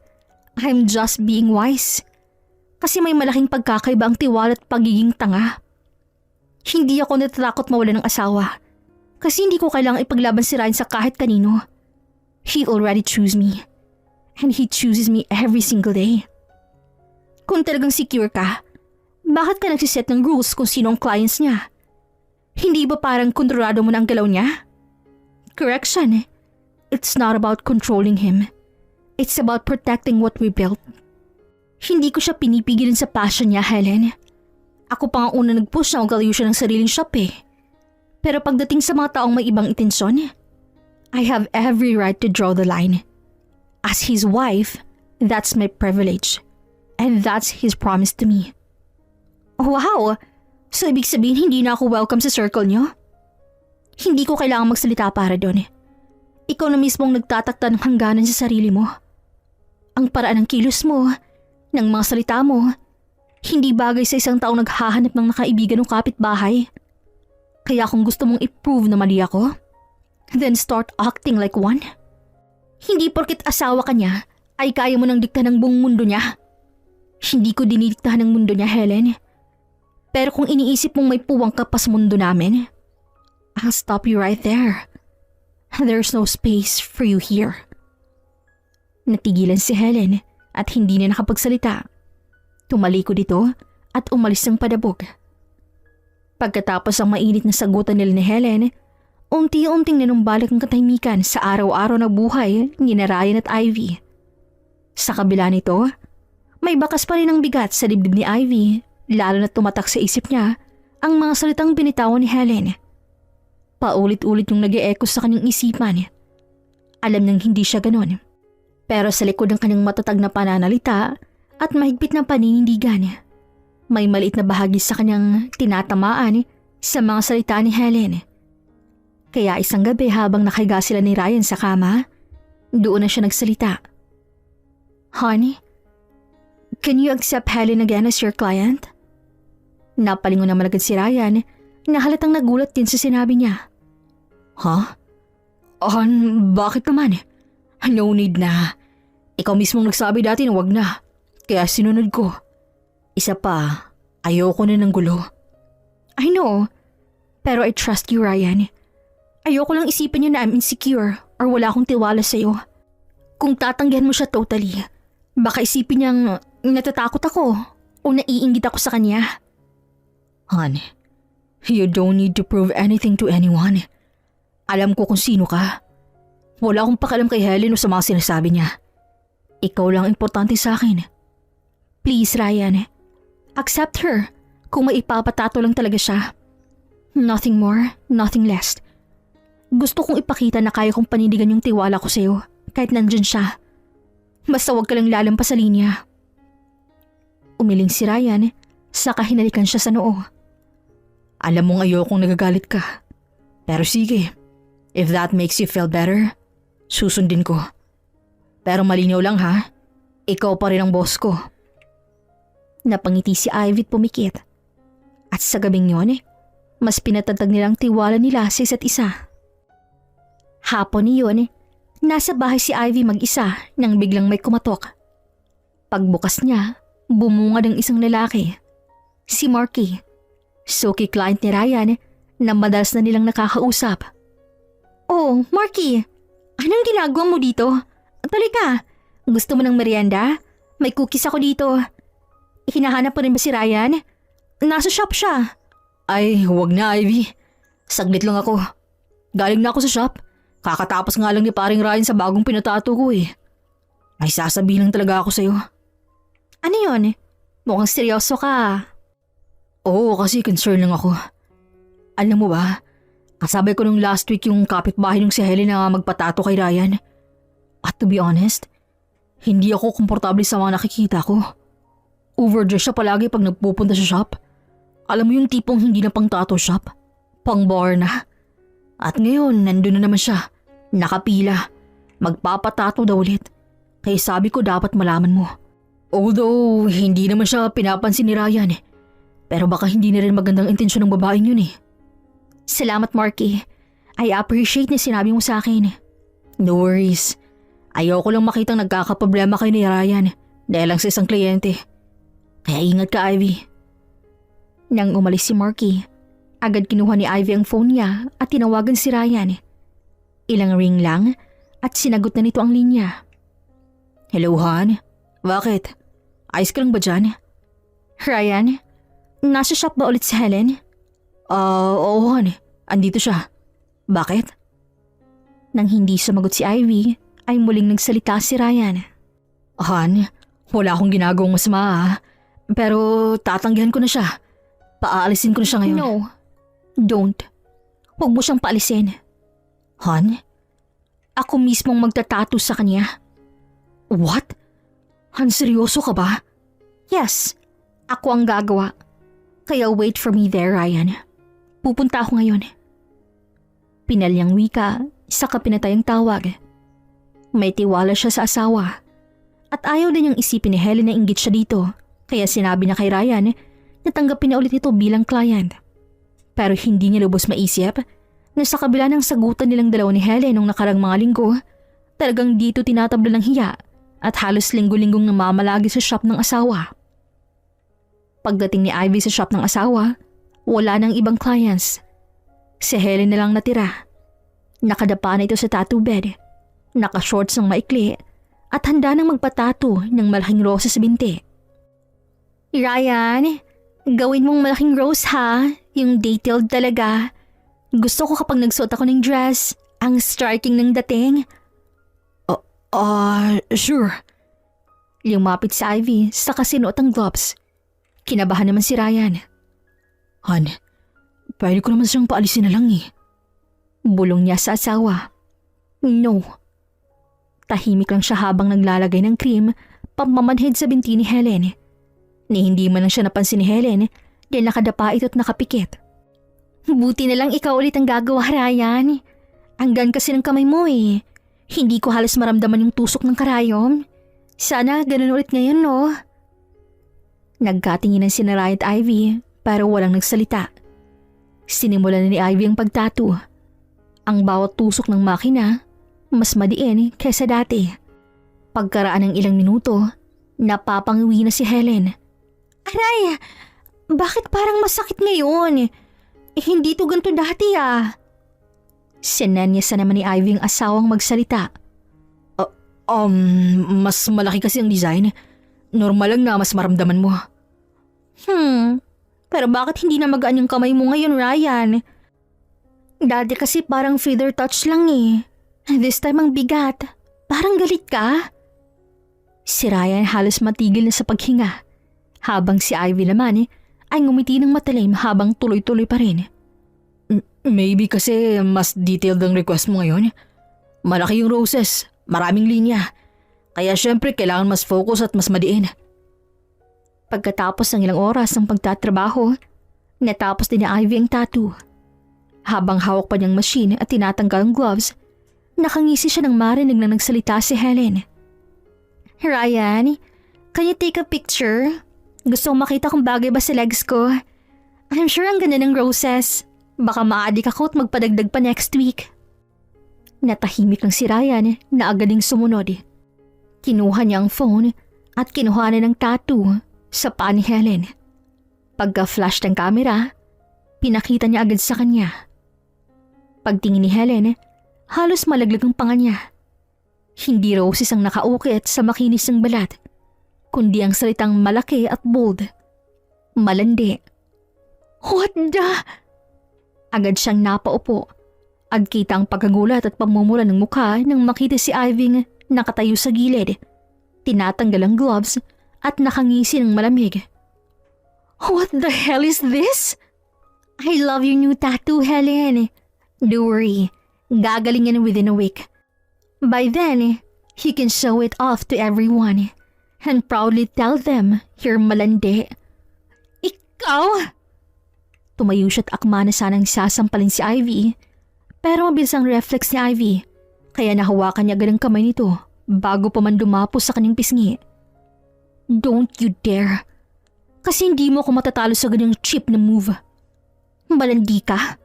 I'm just being wise. Kasi may malaking pagkakaiba ang tiwala at pagiging tanga. Hindi ako natatakot mawala ng asawa. Kasi hindi ko kailangang ipaglaban si Ryan sa kahit kanino. He already chose me. And he chooses me every single day. Kung talagang secure ka, bakit ka nagsiset ng rules kung sino ang clients niya? Hindi ba parang kontrolado mo na ang galaw niya? Correction. It's not about controlling him. It's about protecting what we built. Hindi ko siya pinipigilan sa passion niya, Helen. Ako pa nga una nag-push na magalayo siya ng sariling shop eh. Pero pagdating sa mga taong may ibang intensyon, I have every right to draw the line. As his wife, that's my privilege. And that's his promise to me. Wow! So ibig sabihin hindi na ako welcome sa circle niyo? Hindi ko kailangang magsalita para doon. Ikaw na mismong nagtatakda ng hangganan sa sarili mo. Ang paraan ng kilos mo, ng mga salita mo, hindi bagay sa isang taong naghahanap ng nakaibigan o kapitbahay. Kaya kung gusto mong i-prove na mali ako, then start acting like one. Hindi porket asawa ka niya ay kaya mo nang diktahan ng buong mundo niya. Hindi ko dinidiktahan ng mundo niya, Helen. Pero kung iniisip mong may puwang ka pa sa mundo namin, I'll stop you right there. There's no space for you here. Natigilan si Helen at hindi na nakapagsalita. Tumalikod ito at umalis ng padabog. Pagkatapos ang mainit na sagutan nila ni Helen, unti-unting nanumbalik ang katahimikan sa araw-araw na buhay ni Ryan at Ivy. Sa kabila nito, may bakas pa rin ang bigat sa dibdib ni Ivy, lalo na tumatak sa isip niya ang mga salitang binitawan ni Helen. Paulit-ulit yung nag-e-echo sa kanyang isipan. Alam nang hindi siya ganon. Pero sa likod ng kanyang matatag na pananalita at mahigpit na paninindigan, may maliit na bahagi sa kanyang tinatamaan sa mga salita ni Helen. Kaya isang gabi habang nakahiga sila ni Ryan sa kama, doon na siya nagsalita. Honey, can you accept Helen again as your client? Napalingon naman agad si Ryan na halatang nagulat din sa sinabi niya. Ha? Bakit naman? No need na. Ikaw mismong nagsabi dati na wag na. Kaya sinunod ko. Isa pa, ayoko na ng gulo. I know, pero I trust you, Ryan. Ayoko lang isipin niya na I'm insecure or wala akong tiwala sa'yo. Kung tatanggihan mo siya totally, baka isipin niyang natatakot ako o naiinggit ako sa kanya. Hon, you don't need to prove anything to anyone. Alam ko kung sino ka. Wala akong pakialam kay Helen o sa mga sinasabi niya. Ikaw lang importante sa akin. Please, Ryan. Accept her kung may ipapatato lang talaga siya. Nothing more, nothing less. Gusto kong ipakita na kaya kong panindigan yung tiwala ko sa'yo kahit nandyan siya. Basta huwag ka lang lalampas sa linya. Umiling si Ryan, saka hinalikan siya sa noo. Alam mong ayokong nagagalit ka. Pero sige, if that makes you feel better, susundin ko. Pero malinaw lang ha, ikaw pa rin ang boss ko. Napangiti si Ivy at pumikit. At sa gabing yon, mas pinatatag nilang tiwala nila sa isa't isa. Hapon niyon, nasa bahay si Ivy mag-isa nang biglang may kumatok. Pagbukas niya, bumungad ang isang lalaki. Si Marky, suki client ni Ryan na madalas na nilang nakakausap. Oh, Marky, anong ginagawa mo dito? Talika, gusto mo ng merienda? May cookies ako dito. Hinahanap pa rin ba si Ryan? Nasa shop siya. Ay, huwag na, Ivy. Saglit lang ako. Galing na ako sa shop. Kakatapos nga lang ni paring Ryan sa bagong pinatato ko eh. May sasabihin lang talaga ako sa'yo. Ano yun? Mukhang seryoso ka. Oo, kasi concern lang ako. Alam mo ba, kasabay ko nung last week yung kapitbahay nung si Helen na magpatato kay Ryan. At to be honest, hindi ako komportable sa mga nakikita ko. Overdress siya palagi pag nagpupunta sa shop. Alam mo yung tipong hindi na pang tattoo shop, pang bar na. At ngayon, nandun na naman siya, nakapila, magpapatato daw ulit. Kaya sabi ko dapat malaman mo. Although, hindi naman siya pinapansin ni Ryan. Pero baka hindi na rin magandang intensyon ng babaeng yun eh. Salamat, Marky. I appreciate na sinabi mo sa akin. No worries. Ayoko lang makitang nagkakaproblema kayo ni Ryan dahil lang sa isang kliyente. Kaya ingat ka, Ivy. Nang umalis si Marky, agad kinuha ni Ivy ang phone niya at tinawagan si Ryan. Ilang ring lang at sinagot na nito ang linya. Hello, Han? Bakit? Ayos ka lang ba dyan? Ryan, nasa shop ba ulit si Helen? Oo, Han. Andito siya. Bakit? Nang hindi sumagot si Ivy, ay muling nagsalita si Ryan. Han, wala akong ginagawang masama ha. Pero tatanggihan ko na siya. Paalisin ko na siya ngayon. No, don't. Huwag mo siyang paalisin. Han? Ako mismong magtatato sa kanya. What? Han, seryoso ka ba? Yes, ako ang gagawa. Kaya wait for me there, Ryan. Pupunta ako ngayon. Pinalyang wika, saka pinatayang tawag. May tiwala siya sa asawa. At ayaw na niyang isipin ni Helen na inggit siya dito. Kaya sinabi niya kay Ryan na tanggapin na ulit ito bilang client. Pero hindi niya lubos maisip na sa kabila ng sagutan nilang dalawa ni Helen nung nakarang mga linggo, Talagang dito tinatabla ng hiya at halos linggo-linggong namamalagi sa shop ng asawa. Pagdating ni Ivy sa shop ng asawa, wala nang ibang clients. Si Helen na lang natira. Nakadapa na ito sa tattoo bed, naka-shorts ng maikli at handa nang magpatato ng malaking rose sa binti. Ryan, gawin mong malaking rose ha, yung detailed talaga. Gusto ko kapag nagsuot ako ng dress, ang striking ng dating. Sure. Lumapit si Ivy sa kasinuot ng gloves. Kinabahan naman si Ryan. Han, pwede ko naman siyang paalisin na lang eh. Bulong niya sa asawa. No. Tahimik lang siya habang naglalagay ng cream pampamanhid sa binti ni Helen. Ni hindi man lang siya napansin ni Helen dahil nakadapa ito at nakapikit. Buti na lang ikaw ulit ang gagawa, Ryan. Hanggan kasi ng kamay mo eh. Hindi ko halos maramdaman yung tusok ng karayom. Sana ganun ulit ngayon, no? Nagkatinginan si Ryan at Ivy pero walang nagsalita. Sinimulan na ni Ivy ang pagtato. Ang bawat tusok ng makina mas madiin kaysa dati. Pagkaraan ng ilang minuto, napapangiwi na si Helen. Aray, bakit parang masakit ngayon? Hindi to ganito dati ah. Sinenyasan naman ni Ivy ang asawang magsalita. Mas malaki kasi ang design. Normal lang na mas maramdaman mo. Pero bakit hindi na magaan yung kamay mo ngayon, Ryan? Dati kasi parang feather touch lang eh. This time ang bigat. Parang galit ka? Si Ryan halos matigil na sa paghinga. Habang si Ivy naman ay ngumiti ng matalim habang tuloy-tuloy pa rin. Maybe kasi mas detailed ang request mo ngayon. Malaki yung roses, maraming linya. Kaya syempre kailangan mas focus at mas madiin. Pagkatapos ng ilang oras ng pagtatrabaho, natapos din ni Ivy ang tattoo. Habang hawak pa niyang machine at tinatanggal ang gloves, nakangisi siya nang marinig na nagsalita si Helen. Ryan, can you take a picture? Gusto kong makita kung bagay ba sa legs ko. I'm sure ang ganda ng roses. Baka maadik ako at magpadagdag pa next week. Natahimik lang si Ryan na agaling sumunod. Kinuha niya ang phone at kinuhanan ng tattoo sa paa ni Helen. Pagka-flash ng camera, pinakita niya agad sa kanya. Pagtingin ni Helen, halos malaglag ang panga niya. Hindi roses ang nakaukit sa makinis ng balat, kundi ang salitang malaki at bold. Malandi. What the? Agad siyang napaupo. Agkita ang pagkagulat at pamumula ng mukha nang makita si Ivy nakatayo sa gilid. Tinatanggal ang gloves at nakangisi ng malamig. What the hell is this? I love your new tattoo, Helen. Don't worry, gagaling yan within a week. By then, you can show it off to everyone and proudly tell them you're malandi. Ikaw? Tumayo siya at akma na sanang sasampalin si Ivy. Pero mabilis ang reflex ni Ivy, kaya nahawakan niya agad ang kamay nito bago pa man dumapos sa kanyang pisngi. Don't you dare. Kasi hindi mo ako matatalo sa ganyang cheap na move. Malandi ka.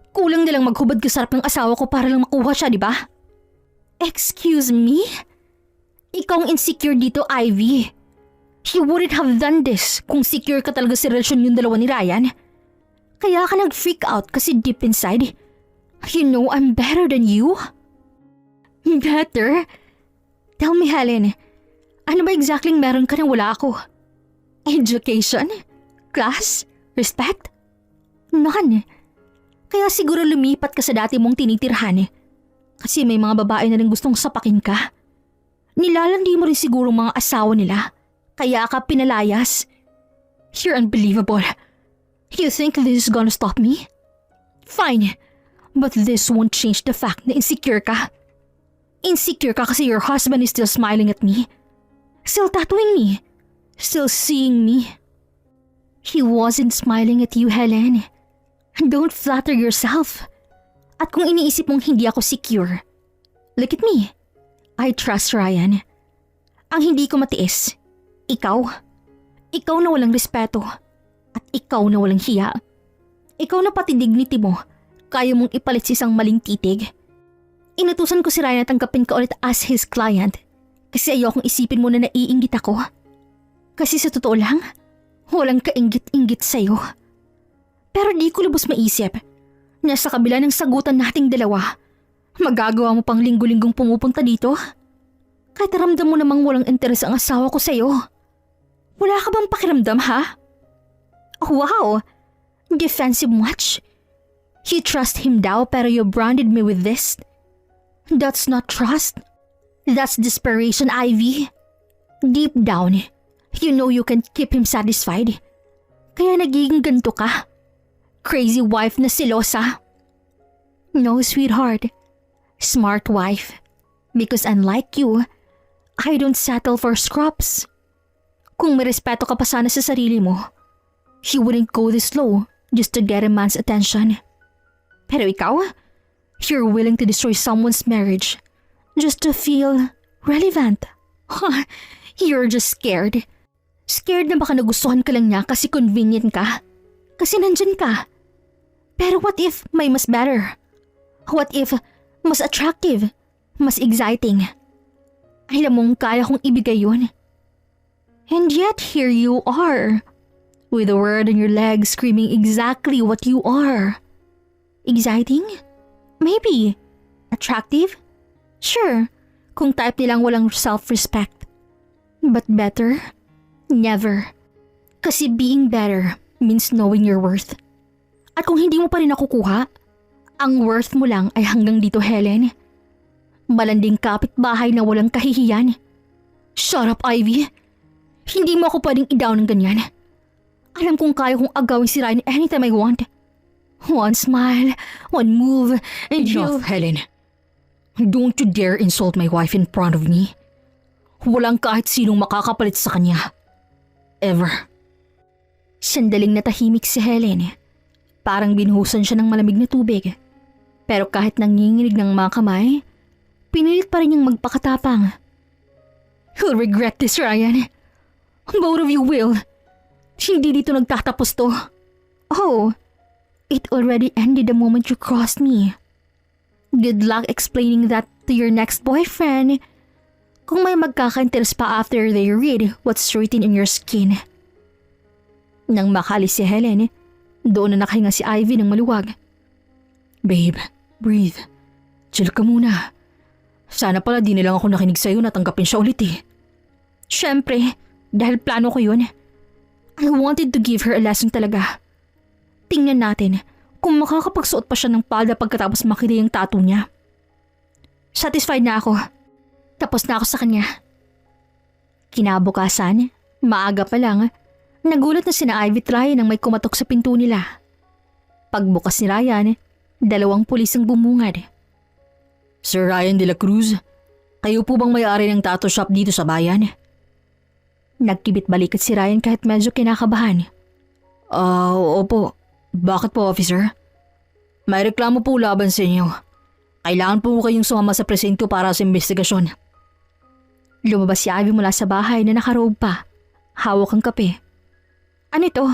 Kulang na lang maghubad ka sarap ng asawa ko para lang makuha siya, di ba? Excuse me? Ikaw ang insecure dito, Ivy. You wouldn't have done this kung secure ka talaga sa relasyon yung dalawa ni Ryan. Kaya ka nag-freak out kasi deep inside, you know I'm better than you? Better? Tell me, Helen, ano ba exactly meron ka na wala ako? Education? Class? Respect? None. Kaya siguro lumipat ka sa dati mong tinitirhan kasi may mga babae na rin gustong sapakin ka. Nilalandi mo rin siguro mga asawa nila kaya ka pinalayas. You're unbelievable. You think this is gonna stop me? Fine, but this won't change the fact na insecure ka. Insecure ka kasi your husband is still smiling at me. Still tattooing me. Still seeing me. He wasn't smiling at you, Helen. Don't flatter yourself. At kung iniisip mong hindi ako secure, look at me. I trust Ryan. Ang hindi ko matiis, ikaw. Ikaw na walang respeto. At ikaw na walang hiya. Ikaw na pati dignity mo, kaya mong ipalit sa isang maling titig. Inutusan ko si Ryan na tanggapin ka ulit as his client kasi ayokong isipin mo na naiinggit ako. Kasi sa totoo lang, walang kainggit-inggit sa'yo. Pero di ko lubos maisip na sa kabila ng sagutan nating dalawa, magagawa mo pang linggo-linggong pumupunta dito? Kahit ramdam mo namang walang interes ang asawa ko sa'yo. Wala ka bang pakiramdam, ha? Oh, wow! Defensive much? You trust him daw pero you branded me with this? That's not trust. That's desperation, Ivy. Deep down, you know you can keep him satisfied. Kaya nagiging ganito ka. Crazy wife na silosa. No, sweetheart. Smart wife. Because unlike you, I don't settle for scraps. Kung may respeto ka pa sana sa sarili mo, you wouldn't go this low just to get a man's attention. Pero ikaw, you're willing to destroy someone's marriage just to feel relevant. You're just scared. Scared na baka nagustuhan ka lang niya kasi convenient ka. Kasi nandyan ka. Pero what if may mas better? What if mas attractive? Mas exciting? Alam mong kaya kong ibigay yun. And yet here you are. With a word on your leg screaming exactly what you are. Exciting? Maybe. Attractive? Sure, kung type nilang walang self-respect. But better? Never. Kasi being better means knowing your worth. At kung hindi mo pa rin nakukuha, ang worth mo lang ay hanggang dito, Helen. Malanding kapitbahay na walang kahihiyan. Shut up, Ivy. Hindi mo ako pwedeng i-down ng ganyan. Alam kong kaya kong agawin si Ryan anytime I want. One smile, one move, and Enough, Helen. Don't you dare insult my wife in front of me. Walang kahit sinong makakapalit sa kanya. Ever. Sandaling natahimik si Helen. Parang binuhusan siya ng malamig na tubig. Pero kahit nanginginig ng mga kamay, pinilit pa rin niyang magpakatapang. You'll regret this, Ryan. Both of you will. Hindi dito nagtatapos to. Oh, it already ended the moment you crossed me. Good luck explaining that to your next boyfriend. Kung may magkaka-interest pa after they read what's written in your skin. Nang makalis si Helen, doon na nakahinga si Ivy ng maluwag. Babe, breathe. Chill ka muna. Sana pala di nilang ako nakinig sa'yo na tanggapin siya ulit eh. Siyempre, dahil plano ko yun. I wanted to give her a lesson talaga. Tingnan natin kung makakapagsuot pa siya ng palda pagkatapos makita yung tattoo niya. Satisfied na ako. Tapos na ako sa kanya. Kinabukasan, maaga pa lang, nagulat na sina Ivy at Ryan nang may kumatok sa pinto nila. Pagbukas ni Ryan, 2 pulis ang bumungad. Sir Ryan de la Cruz, kayo po bang may-ari ng tattoo shop dito sa bayan? Nagkibit balikat si Ryan kahit medyo kinakabahan. Opo. Bakit po, officer? May reklamo po laban sa inyo. Kailangan po kayong sumama sa presinto para sa investigasyon. Lumabas si Ivy mula sa bahay na nakarobe pa. Hawak ang kape. Ano ito?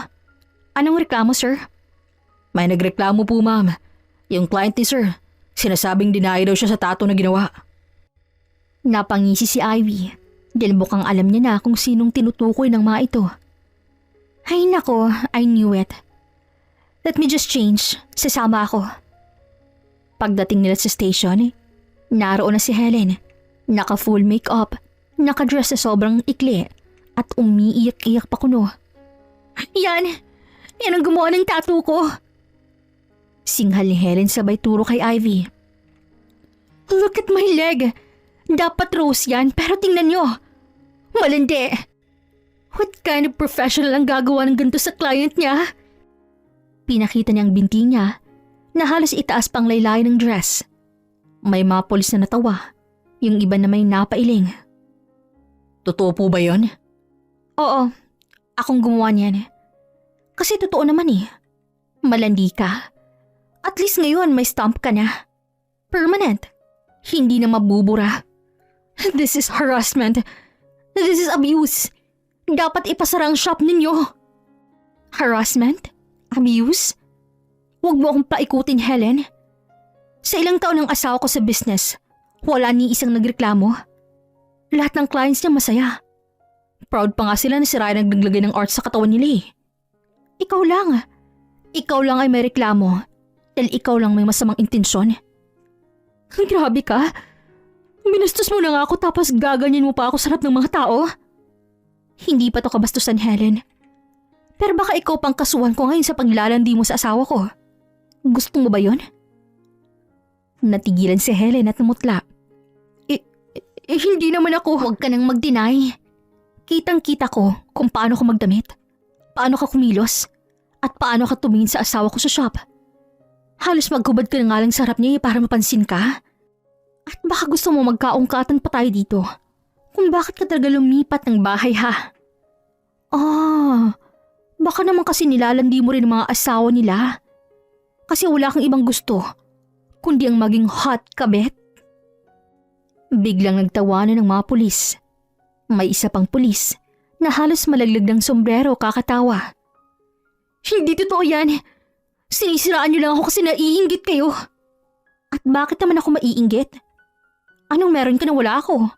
Anong reklamo, sir? May nagreklamo po, ma'am. Yung client ni sir, sinasabing deny daw siya sa tattoo na ginawa. Napangisi si Ivy dahil mukhang alam niya na kung sinong tinutukoy ng mga ito. Ay nako, I knew it. Let me just change. Sasama ako. Pagdating nila sa station, naroon na si Helen. Naka-full makeup, nakadress na sobrang ikli at umiiyak-iyak pa kuno. Yan! Yan ang gumawa ng tattoo ko! Singhal ni Helen sabay turo kay Ivy. Look at my leg! Dapat rose yan pero tingnan nyo! Malandi! What kind of professional ang gagawa ng ganito sa client niya? Pinakita niya ang binti niya na halos itaas pang laylay ng dress. May mga polis na natawa, yung iba na may napailing. Totoo po ba yun? Oo, akong gumawa niyan. Kasi totoo naman eh. Malandi ka. At least ngayon may stamp ka na. Permanent. Hindi na mabubura. This is harassment. This is abuse. Dapat ipasara ang shop ninyo. Harassment? Abuse? Huwag mo akong paikutin, Helen. Sa ilang taon ng asawa ko sa business, wala ni isang nagreklamo. Lahat ng clients niya masaya. Proud pa nga sila na si Ryan naglagay ng art sa katawan nila eh. Ikaw lang ay may reklamo dahil ikaw lang may masamang intensyon. Ay, grabe ka. Binastos mo na nga ako tapos gaganyan mo pa ako sa harap ng mga tao. Hindi pa to kabastusan, Helen. Pero baka ikaw pang kasuhan ko ngayon sa paglalandi mo sa asawa ko. Gusto mo ba yon? Natigilan si Helen at namutla. Hindi naman ako. Huwag ka nang mag-deny. Kitang-kita ko kung paano ka magdamit, paano ka kumilos, at paano ka tumingin sa asawa ko sa shop. Halos maghubad ka na nga lang sa harap niya para mapansin ka. At baka gusto mo magkaungkatan pa tayo dito. Kung bakit ka talaga lumipat ng bahay ha? Baka naman kasi nilalandi mo rin ang mga asawa nila. Kasi wala kang ibang gusto, kundi ang maging hot kabet. Biglang nagtawanan ng mga pulis. May isa pang pulis na halos malaglag ng sombrero kakatawa. Hindi totoo yan. Sinisiraan niyo lang ako kasi naiinggit kayo. At bakit naman ako maiinggit? Anong meron ka na wala ako?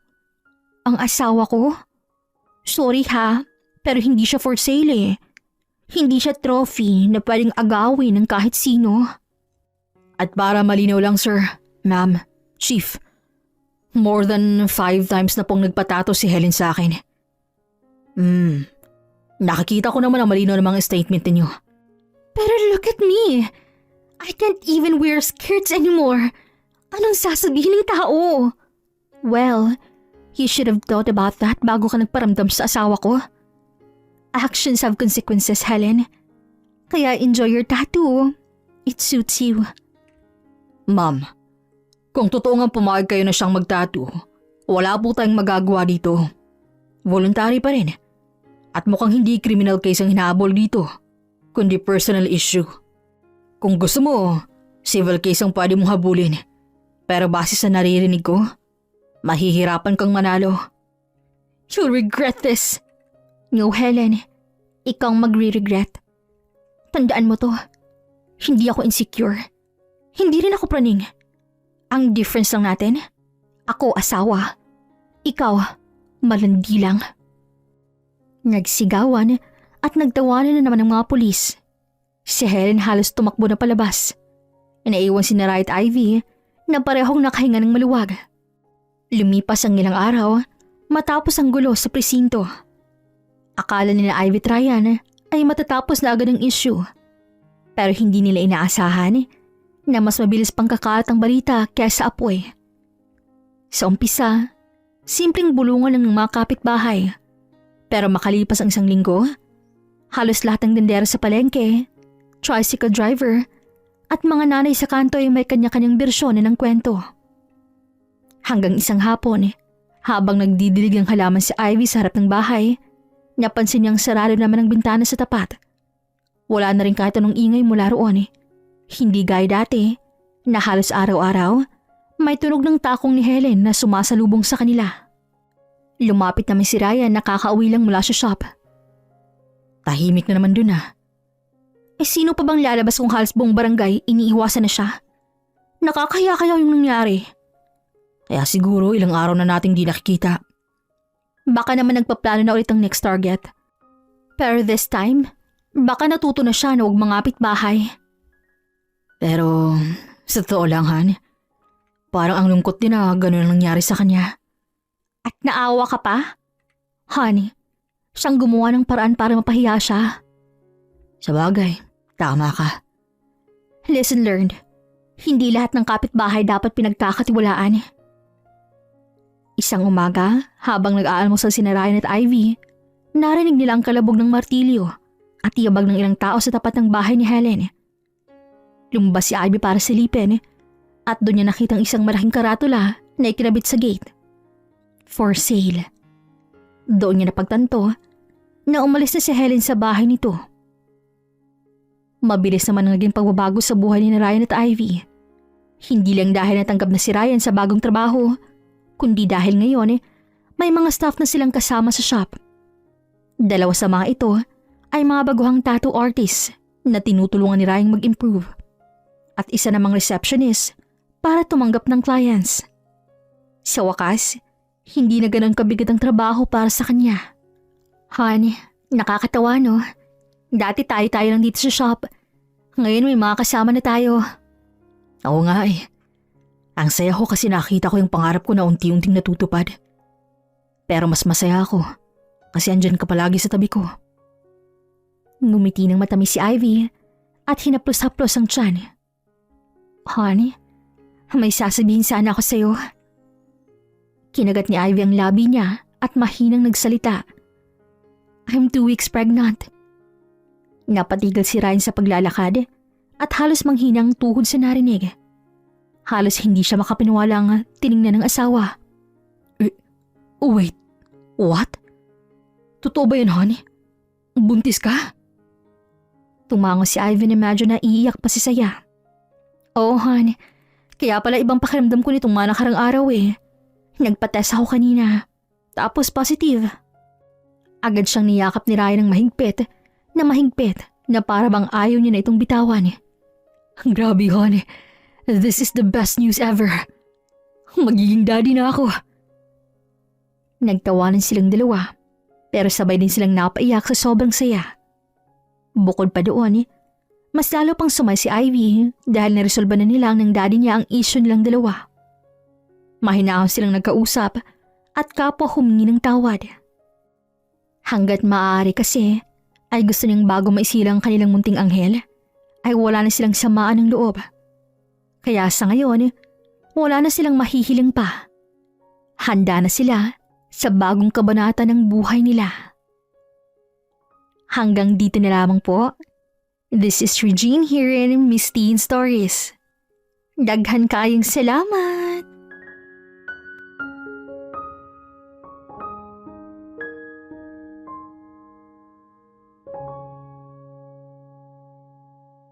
Ang asawa ko? Sorry ha, pero hindi siya for sale eh. Hindi siya trophy na pwedeng agawin ng kahit sino. At para malinaw lang sir, ma'am, chief, more than 5 times na pong nagpatato si Helen sa akin. Nakikita ko naman ang malinaw ng mga statement ninyo. Pero look at me. I can't even wear skirts anymore. Anong sasabihin ng tao? Well, you should have thought about that bago ka nagparamdam sa asawa ko. Actions have consequences, Helen. Kaya enjoy your tattoo. It suits you. Ma'am, kung totoo nga pumayag kayo na siyang magtattoo, wala po tayong magagawa dito. Voluntary pa rin. At mukhang hindi criminal case ang hinahabol dito, kundi personal issue. Kung gusto mo, civil case ang pwede mong habulin. Pero base sa naririnig ko, mahihirapan kang manalo. You'll regret this. No, Helen. Ikaw magre-regret. Tandaan mo to. Hindi ako insecure. Hindi rin ako praning. Ang difference lang natin, ako asawa. Ikaw, malandi lang. Nagsigawan at nagtawanan na naman ng mga pulis. Si Helen halos tumakbo na palabas. Naiwan si Nara at Ivy na parehong nakahinga ng maluwag. Lumipas ang ilang araw matapos ang gulo sa presinto. Akala nila Ivy at Ryan ay matatapos na agad ang issue. Pero hindi nila inaasahan na mas mabilis pang kakalat ang balita kaysa apoy. Sa umpisa, simpleng bulungan ng mga kapitbahay. Pero makalipas ang 1 linggo, halos lahat ng tendero sa palengke, tricycle driver, at mga nanay sa kanto ay may kanya-kanyang bersyon ng kwento. Hanggang isang hapon, habang nagdidilig ang halaman si Ivy sa harap ng bahay, napansin niyang sarado naman ang bintana sa tapat. Wala na rin kahit anong ingay mula roon. Hindi gaya dati na halos araw-araw may tunog ng takong ni Helen na sumasalubong sa kanila. Lumapit naman si Ryan na kakauwi lang mula sa shop. Tahimik na naman dun ah. Sino pa bang lalabas kung halos buong barangay iniiwasan na siya? Nakakaya kaya yung nangyari. Kaya siguro ilang araw na nating di nakikita. Baka naman nagpaplano na ulit ang next target. Pero this time, baka natuto na siya na huwag mangapit bahay. Pero sa totoo lang Han, parang ang lungkot din na gano'n ang nangyari sa kanya. At naawa ka pa? Honey, siyang gumawa ng paraan para mapahiya siya. Sabagay, tama ka. Lesson learned. Hindi lahat ng kapitbahay dapat pinagkakatiwalaan. Isang umaga, habang nag-aalmusal si Ryan at Ivy, narinig nila ang kalabog ng martilyo at tiyabag ng ilang tao sa tapat ng bahay ni Helen. Lumabas si Ivy para silipin at doon niya nakitang isang malaking karatula na ikinabit sa gate. For sale. Doon niya napagtanto na umalis na si Helen sa bahay nito. Mabilis naman ang naging pagbabago sa buhay ni Ryan at Ivy. Hindi lang dahil natanggap na si Ryan sa bagong trabaho, kundi dahil ngayon may mga staff na silang kasama sa shop. 2 sa mga ito ay mga baguhang tattoo artist na tinutulungan ni Ryan mag-improve. At isa namang receptionist para tumanggap ng clients. Sa wakas, hindi na ganun kabigat ang trabaho para sa kanya. Han, nakakatawa no? Dati tayo-tayo lang dito sa shop. Ngayon may mga kasama na tayo. Oo nga eh. Ang saya ko kasi nakita ko yung pangarap ko na unti-unting natutupad. Pero mas masaya ako kasi andyan ka palagi sa tabi ko. Ngumiti ng matamis si Ivy at hinaplos-haplos ang tiyan. Honey, may sasabihin sana ako sa'yo. Kinagat ni Ivy ang labi niya at mahinang nagsalita. I'm 2 weeks pregnant. Napatigil si Ryan sa paglalakad at halos manghinang tuhod sa narinig. Halos hindi siya makapaniwalang tiningnan ng asawa. Oh wait, what? Totoo ba yan, honey? Buntis ka? Tumango si Ivy na medyo naiiyak pa si Saya. Oo, hon. Kaya pala ibang pakiramdam ko nitong mga nakarang araw eh. Nagpa-test ako kanina. Tapos positive. Agad siyang niyakap ni Ryan ng mahigpit na para bang ayaw niya na itong bitawan. Grabe, honey. This is the best news ever. Magiging daddy na ako. Nagtawanan silang dalawa, pero sabay din silang napaiyak sa sobrang saya. Bukod pa doon, mas lalo pang sumay si Ivy dahil naresolba na nila ng daddy niya ang issue nilang dalawa. Mahinahon silang nagkausap at kapwa humingi ng tawad. Hanggat maaari kasi ay gusto niyang bago maisilang kanilang munting anghel ay wala na silang samaan ng loob. Kaya sa ngayon, wala na silang mahihiling pa. Handa na sila sa bagong kabanata ng buhay nila. Hanggang dito na lamang po. This is Regine here in Miss Teen Stories. Daghan kayong salamat!